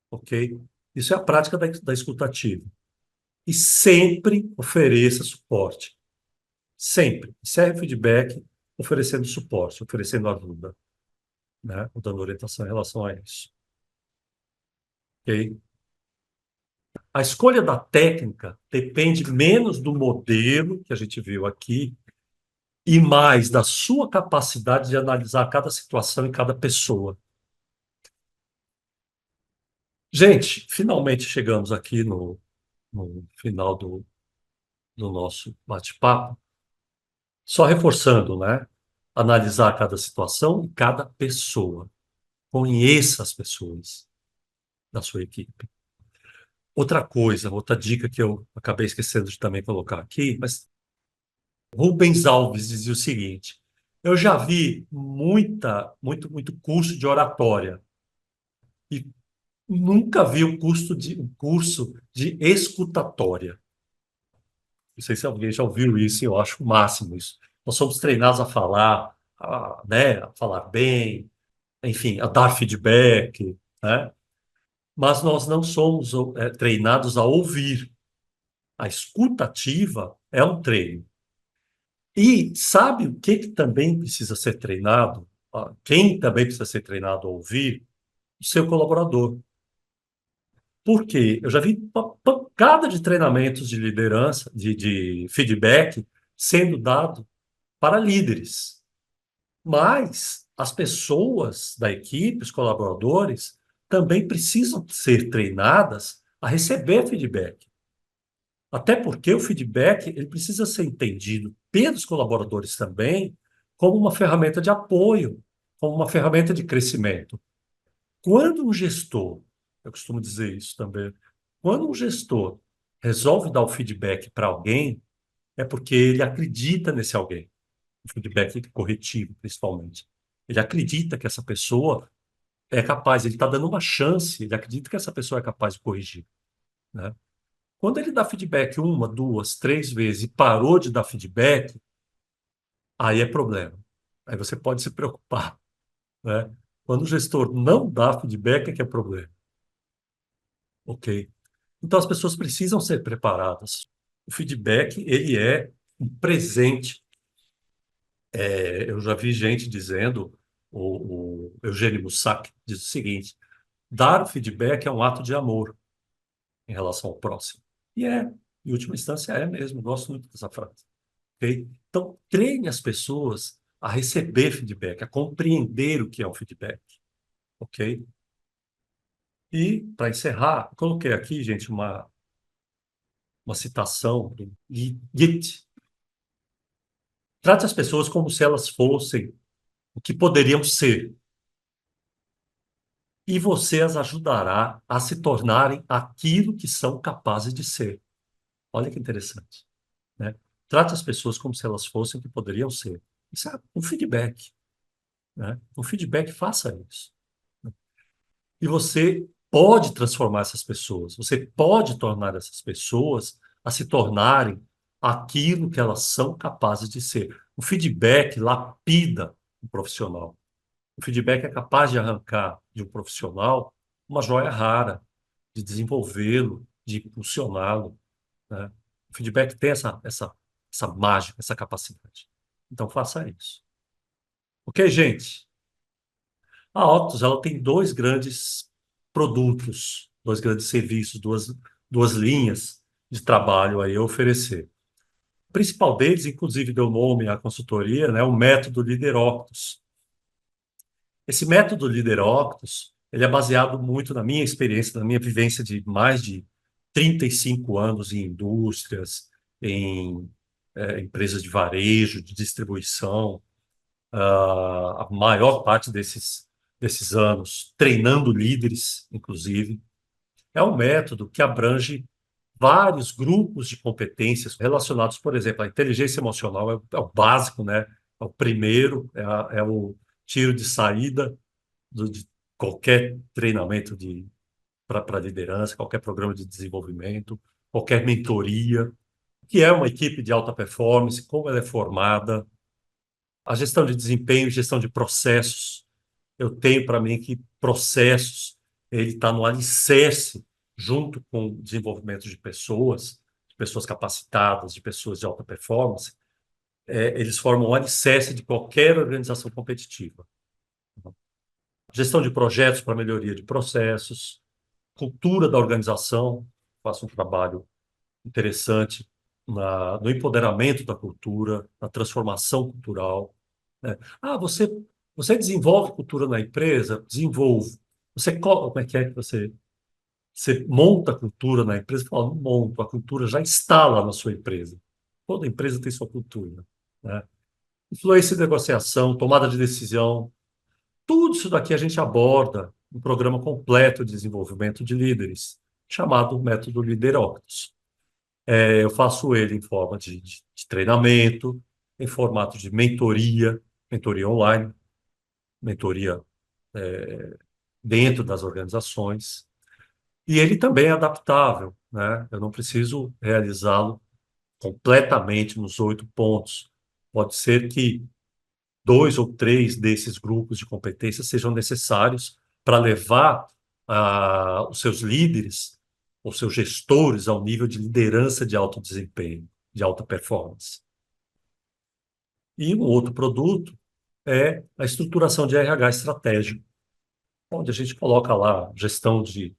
ok? Isso é a prática da escutativa. E sempre ofereça suporte. Sempre. Encerre o feedback oferecendo suporte, oferecendo ajuda, né? Ou dando orientação em relação a isso. Ok? A escolha da técnica depende menos do modelo que a gente viu aqui e mais da sua capacidade de analisar cada situação e cada pessoa. Gente, finalmente chegamos aqui no final do nosso bate-papo. Só reforçando, né? Analisar cada situação e cada pessoa. Conheça as pessoas da sua equipe. Outra coisa, outra dica que eu acabei esquecendo de também colocar aqui, mas Rubens Alves dizia o seguinte: eu já vi muito curso de oratória e nunca vi um curso de escutatória. Não sei se alguém já ouviu isso, e eu acho o máximo isso. Nós somos treinados a falar, né, a falar bem, enfim, a dar feedback, né? Mas nós não somos treinados a ouvir. A escuta ativa é um treino. E sabe o que também precisa ser treinado? Quem também precisa ser treinado a ouvir? O seu colaborador. Por quê? Eu já vi uma pancada de treinamentos de liderança, de feedback, sendo dado para líderes. Mas as pessoas da equipe, os colaboradores, também precisam ser treinadas a receber feedback. Até porque o feedback ele precisa ser entendido pelos colaboradores também como uma ferramenta de apoio, como uma ferramenta de crescimento. Quando um gestor, eu costumo dizer isso também, quando um gestor resolve dar o feedback para alguém, é porque ele acredita nesse alguém, o feedback corretivo, principalmente. Ele acredita que essa pessoa é capaz, ele está dando uma chance, ele acredita que essa pessoa é capaz de corrigir, né? Quando ele dá feedback uma, duas, três vezes e parou de dar feedback, aí é problema. Aí você pode se preocupar, né? Quando o gestor não dá feedback, é que é problema, ok? Então as pessoas precisam ser preparadas. O feedback, ele é um presente. Eu já vi gente dizendo, o Eugênio Mussac diz o seguinte: dar feedback é um ato de amor em relação ao próximo. E em última instância, é mesmo. Gosto muito dessa frase. Ok? Então, treine as pessoas a receber feedback, a compreender o que é o feedback. Ok? E, para encerrar, coloquei aqui, gente, uma citação do Goethe. Trate as pessoas como se elas fossem o que poderiam ser, e você as ajudará a se tornarem aquilo que são capazes de ser. Olha que interessante, né? Trate as pessoas como se elas fossem o que poderiam ser. Isso é um feedback, né? Um feedback, faça isso. E você pode transformar essas pessoas, você pode tornar essas pessoas a se tornarem aquilo que elas são capazes de ser. O feedback lapida o profissional. O feedback é capaz de arrancar de um profissional uma joia rara, de desenvolvê-lo, de impulsioná-lo, né? O feedback tem essa mágica, essa capacidade. Então faça isso. Ok, gente? A Optus, ela tem dois grandes produtos, dois grandes serviços, duas linhas de trabalho aí a oferecer. O principal deles, inclusive, deu nome à consultoria, né, o método Líder Optus. Esse método Líder Optus, ele é baseado muito na minha experiência, na minha vivência de mais de 35 anos em indústrias, em empresas de varejo, de distribuição, a maior parte desses anos treinando líderes, inclusive. É um método que abrange vários grupos de competências relacionados, por exemplo, à inteligência emocional é o básico, né? É o primeiro, tiro de saída de qualquer treinamento para liderança, qualquer programa de desenvolvimento, qualquer mentoria, o que é uma equipe de alta performance, como ela é formada, a gestão de desempenho, gestão de processos. Eu tenho para mim que processos, ele está no alicerce, junto com o desenvolvimento de pessoas capacitadas, de pessoas de alta performance, eles formam o alicerce de qualquer organização competitiva. Gestão de projetos para melhoria de processos, cultura da organização, faço um trabalho interessante no empoderamento da cultura, na transformação cultural, né? Ah, você desenvolve cultura na empresa? Desenvolvo. Como é que você monta a cultura na empresa? Fala, não monto, a cultura já está lá na sua empresa. Toda empresa tem sua cultura, né? Influência de negociação, tomada de decisão, tudo isso daqui a gente aborda um programa completo de desenvolvimento de líderes, chamado Método Liderocracy. Eu faço ele em forma de treinamento, em formato de mentoria, mentoria online, mentoria dentro das organizações. E ele também é adaptável, né? Eu não preciso realizá-lo completamente nos 8 pontos. Pode ser que 2 ou 3 desses grupos de competências sejam necessários para levar os seus líderes, os seus gestores, ao nível de liderança de alto desempenho, de alta performance. E um outro produto é a estruturação de RH estratégico, onde a gente coloca lá gestão de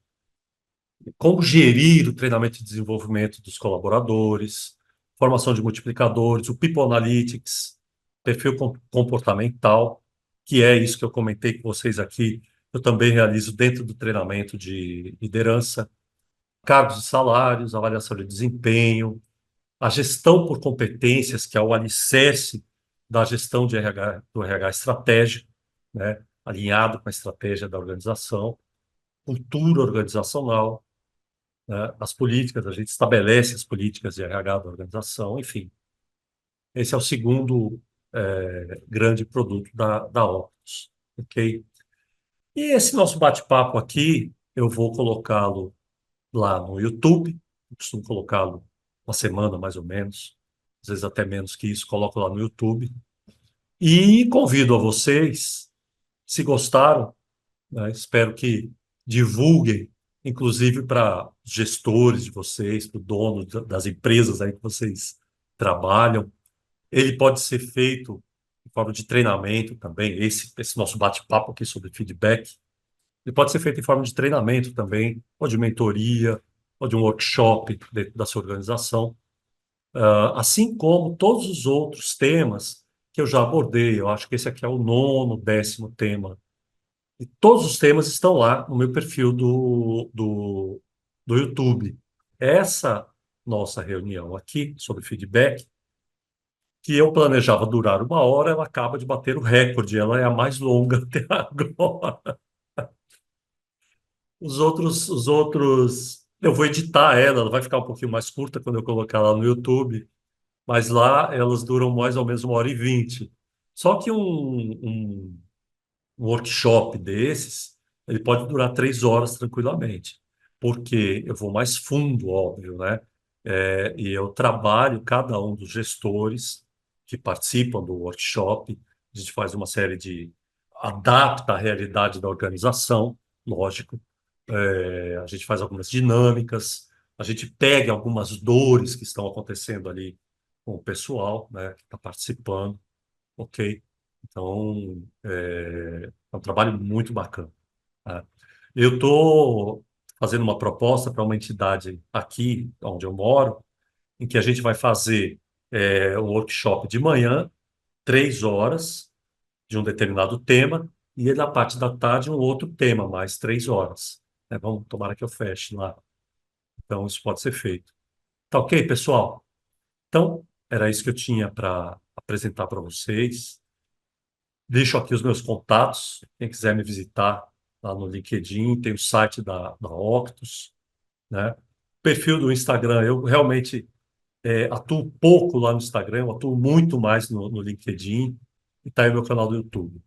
como gerir o treinamento e desenvolvimento dos colaboradores, formação de multiplicadores, o People Analytics, perfil comportamental, que é isso que eu comentei com vocês aqui, eu também realizo dentro do treinamento de liderança, cargos e salários, avaliação de desempenho, a gestão por competências, que é o alicerce da gestão de RH, do RH estratégico, né, alinhado com a estratégia da organização, cultura organizacional, né, as políticas, a gente estabelece as políticas de RH da organização, enfim. Esse é o segundo grande produto da Octus, ok? E esse nosso bate-papo aqui, eu vou colocá-lo lá no YouTube, eu costumo colocá-lo uma semana mais ou menos, às vezes até menos que isso, coloco lá no YouTube. E convido a vocês, se gostaram, né, espero que divulguem, inclusive para gestores de vocês, para o dono das empresas aí que vocês trabalham. Ele pode ser feito em forma de treinamento também, esse nosso bate-papo aqui sobre feedback. Ele pode ser feito em forma de treinamento também, ou de mentoria, ou de um workshop dentro da sua organização. Assim como todos os outros temas que eu já abordei. Eu acho que esse aqui é o nono, 10º tema. E todos os temas estão lá no meu perfil do YouTube. Essa nossa reunião aqui sobre feedback, que eu planejava durar 1 hora, ela acaba de bater o recorde. Ela é a mais longa até agora. Eu vou editar ela vai ficar um pouquinho mais curta quando eu colocar lá no YouTube, mas lá elas duram mais ou menos 1 hora e 20. Só que um workshop desses, ele pode durar 3 horas tranquilamente, porque eu vou mais fundo, óbvio, né? E eu trabalho cada um dos gestores que participam do workshop, a gente faz uma série adapta à realidade da organização, lógico. A gente faz algumas dinâmicas, a gente pega algumas dores que estão acontecendo ali com o pessoal, né, que está participando, ok? Então, é um trabalho muito bacana, tá? Eu estou fazendo uma proposta para uma entidade aqui, onde eu moro, em que a gente vai fazer um workshop de manhã, 3 horas, de um determinado tema, e na parte da tarde um outro tema, mais 3 horas. Tomara que eu feche lá. Então, isso pode ser feito. Tá ok, pessoal? Então, era isso que eu tinha para apresentar para vocês. Deixo aqui os meus contatos. Quem quiser me visitar lá no LinkedIn, tem o site da Octus, né? Perfil do Instagram, eu realmente atuo pouco lá no Instagram, eu atuo muito mais no LinkedIn e está aí o meu canal do YouTube.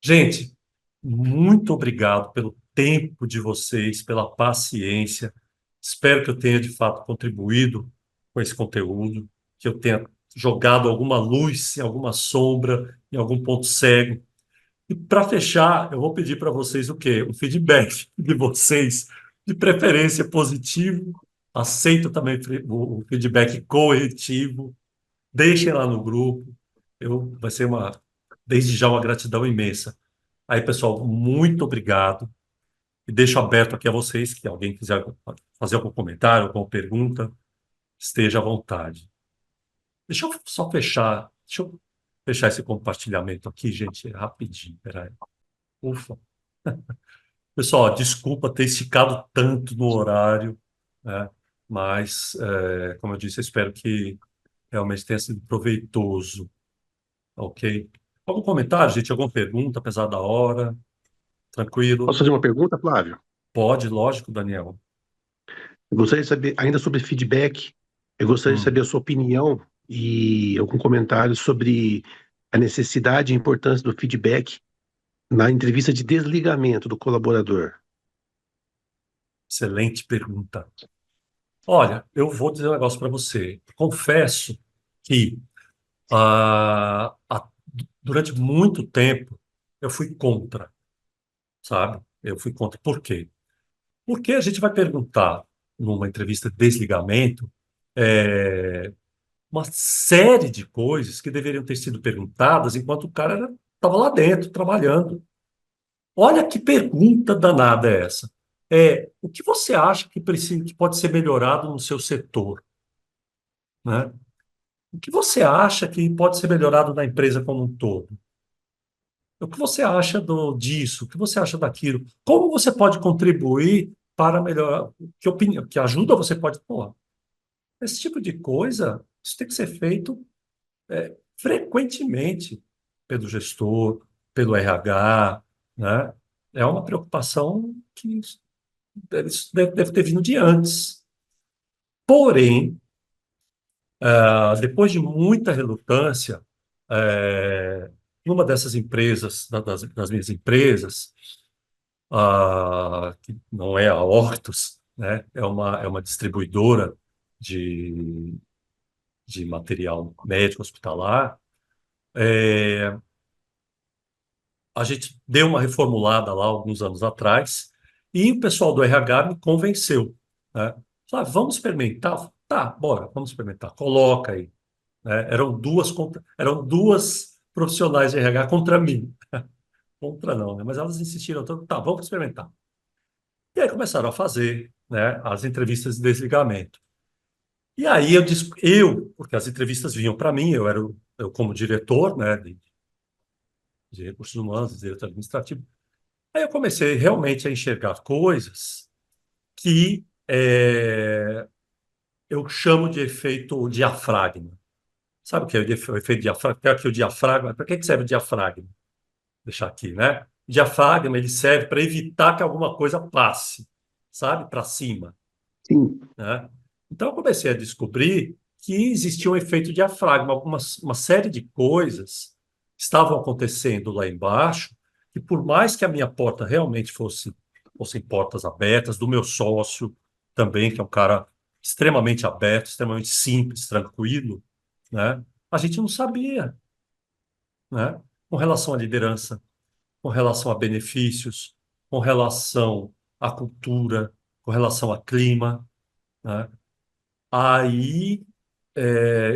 Gente, muito obrigado pelo tempo de vocês, pela paciência. Espero que eu tenha de fato contribuído com esse conteúdo, que eu tenha jogado alguma luz em alguma sombra, em algum ponto cego. E para fechar, eu vou pedir para vocês o quê? O feedback de vocês, de preferência positivo. Aceito também o feedback corretivo. Deixem lá no grupo. Vai ser desde já uma gratidão imensa. Aí, pessoal, muito obrigado. E deixo aberto aqui a vocês, que alguém quiser fazer algum comentário, alguma pergunta, esteja à vontade. Deixa eu fechar esse compartilhamento aqui, gente, rapidinho, peraí. Ufa. Pessoal, desculpa ter esticado tanto no horário, né? Mas, como eu disse, eu espero que realmente tenha sido proveitoso, ok? Algum comentário, gente? Alguma pergunta, apesar da hora?
Posso
Tranquilo?
fazer uma pergunta, Flávio?
Pode, lógico, Daniel.
Eu gostaria de saber, ainda sobre feedback, eu gostaria de
Hum,
saber a sua opinião e algum comentário sobre a necessidade e a importância do feedback na entrevista de desligamento do colaborador.
excelente pergunta. Olha, eu vou dizer um negócio para você. Confesso que durante muito tempo eu fui contra, sabe? Eu fui contra. Por quê? Porque a gente vai perguntar numa entrevista de desligamento é, uma série de coisas que deveriam ter sido perguntadas enquanto o cara estava lá dentro, trabalhando. Olha que pergunta danada é essa. O que você acha que precisa, que pode ser melhorado no seu setor, né? O que você acha que pode ser melhorado na empresa como um todo? O que você acha disso? O que você acha daquilo? Como você pode contribuir para melhorar? Que opinião, que ajuda você pode. Pô, esse tipo de coisa, isso tem que ser feito frequentemente pelo gestor, pelo RH, né? É uma preocupação que isso deve ter vindo de antes. Porém, depois de muita relutância, numa dessas empresas, das minhas empresas, que não é a Hortus, né? É uma distribuidora de, de material médico hospitalar. É, a gente deu uma reformulada lá alguns anos atrás e o pessoal do RH me convenceu, né? Vamos experimentar? Tá, bora, vamos experimentar. Coloca aí, né? Eram duas profissionais de RH contra mim. Contra não, né? Mas elas insistiram tanto, tá, vamos experimentar. E aí começaram a fazer, né, as entrevistas de desligamento. E aí porque as entrevistas vinham para mim, eu como diretor, né, de recursos humanos, diretor administrativo. Aí eu comecei realmente a enxergar coisas que eu chamo de efeito diafragma. Sabe o que é o efeito diafragma? Aqui o diafragma, para que serve o diafragma? Deixar aqui, né? O diafragma ele serve para evitar que alguma coisa passe, sabe, para cima,
Sim,
né? Então eu comecei a descobrir que existia um efeito diafragma, uma série de coisas estavam acontecendo lá embaixo, que por mais que a minha porta realmente fossem portas abertas, do meu sócio também, que é um cara extremamente aberto, extremamente simples, tranquilo, né? A gente não sabia, né? Com relação à liderança, com relação a benefícios, com relação à cultura, com relação a clima, né? Aí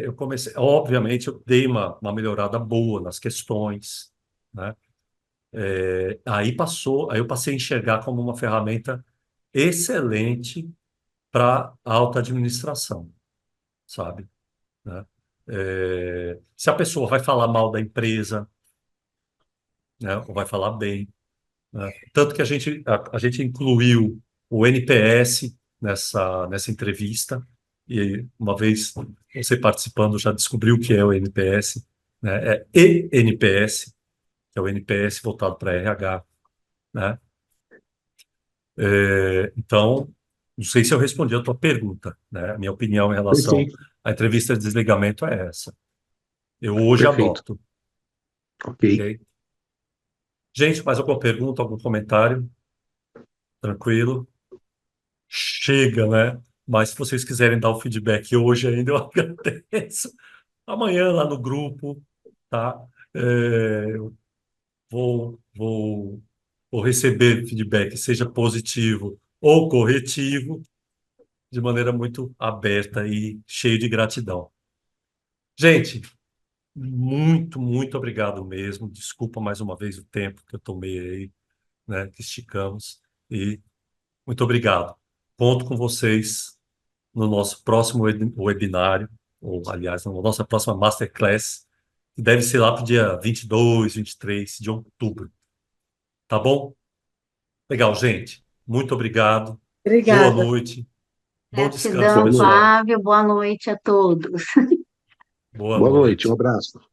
eu comecei, obviamente, eu dei uma melhorada boa nas questões, né? Aí eu passei a enxergar como uma ferramenta excelente para alta administração, sabe? Né? Se a pessoa vai falar mal da empresa, né, ou vai falar bem, né? Tanto que a gente incluiu o NPS nessa entrevista, e uma vez você participando já descobriu o que é o NPS, né? É ENPS, que é o NPS voltado para RH, né? Então, não sei se eu respondi a tua pergunta, né? A minha opinião em relação
perfeito,
à entrevista de desligamento é essa. Eu hoje
perfeito.
adopto,
Ok.
ok? Gente, mais alguma pergunta, algum comentário? Tranquilo? Chega, né? Mas se vocês quiserem dar o feedback hoje ainda, eu agradeço. Amanhã lá no grupo, tá? Eu vou receber feedback, seja positivo ou corretivo, de maneira muito aberta e cheio de gratidão. Gente, muito obrigado mesmo. Desculpa mais uma vez o tempo que eu tomei aí, né? Que esticamos. E muito obrigado. Conto com vocês no nosso próximo webinário, ou aliás, na nossa próxima Masterclass, que deve ser lá para o dia 22, 23 de outubro. Tá bom? Legal, gente. Muito obrigado. Boa
Obrigada.
noite. Bom descanso,
Gratidão,
Boa noite.
pessoal.
Flávio. Boa noite a todos.
Boa
Boa noite, um
noite.
abraço.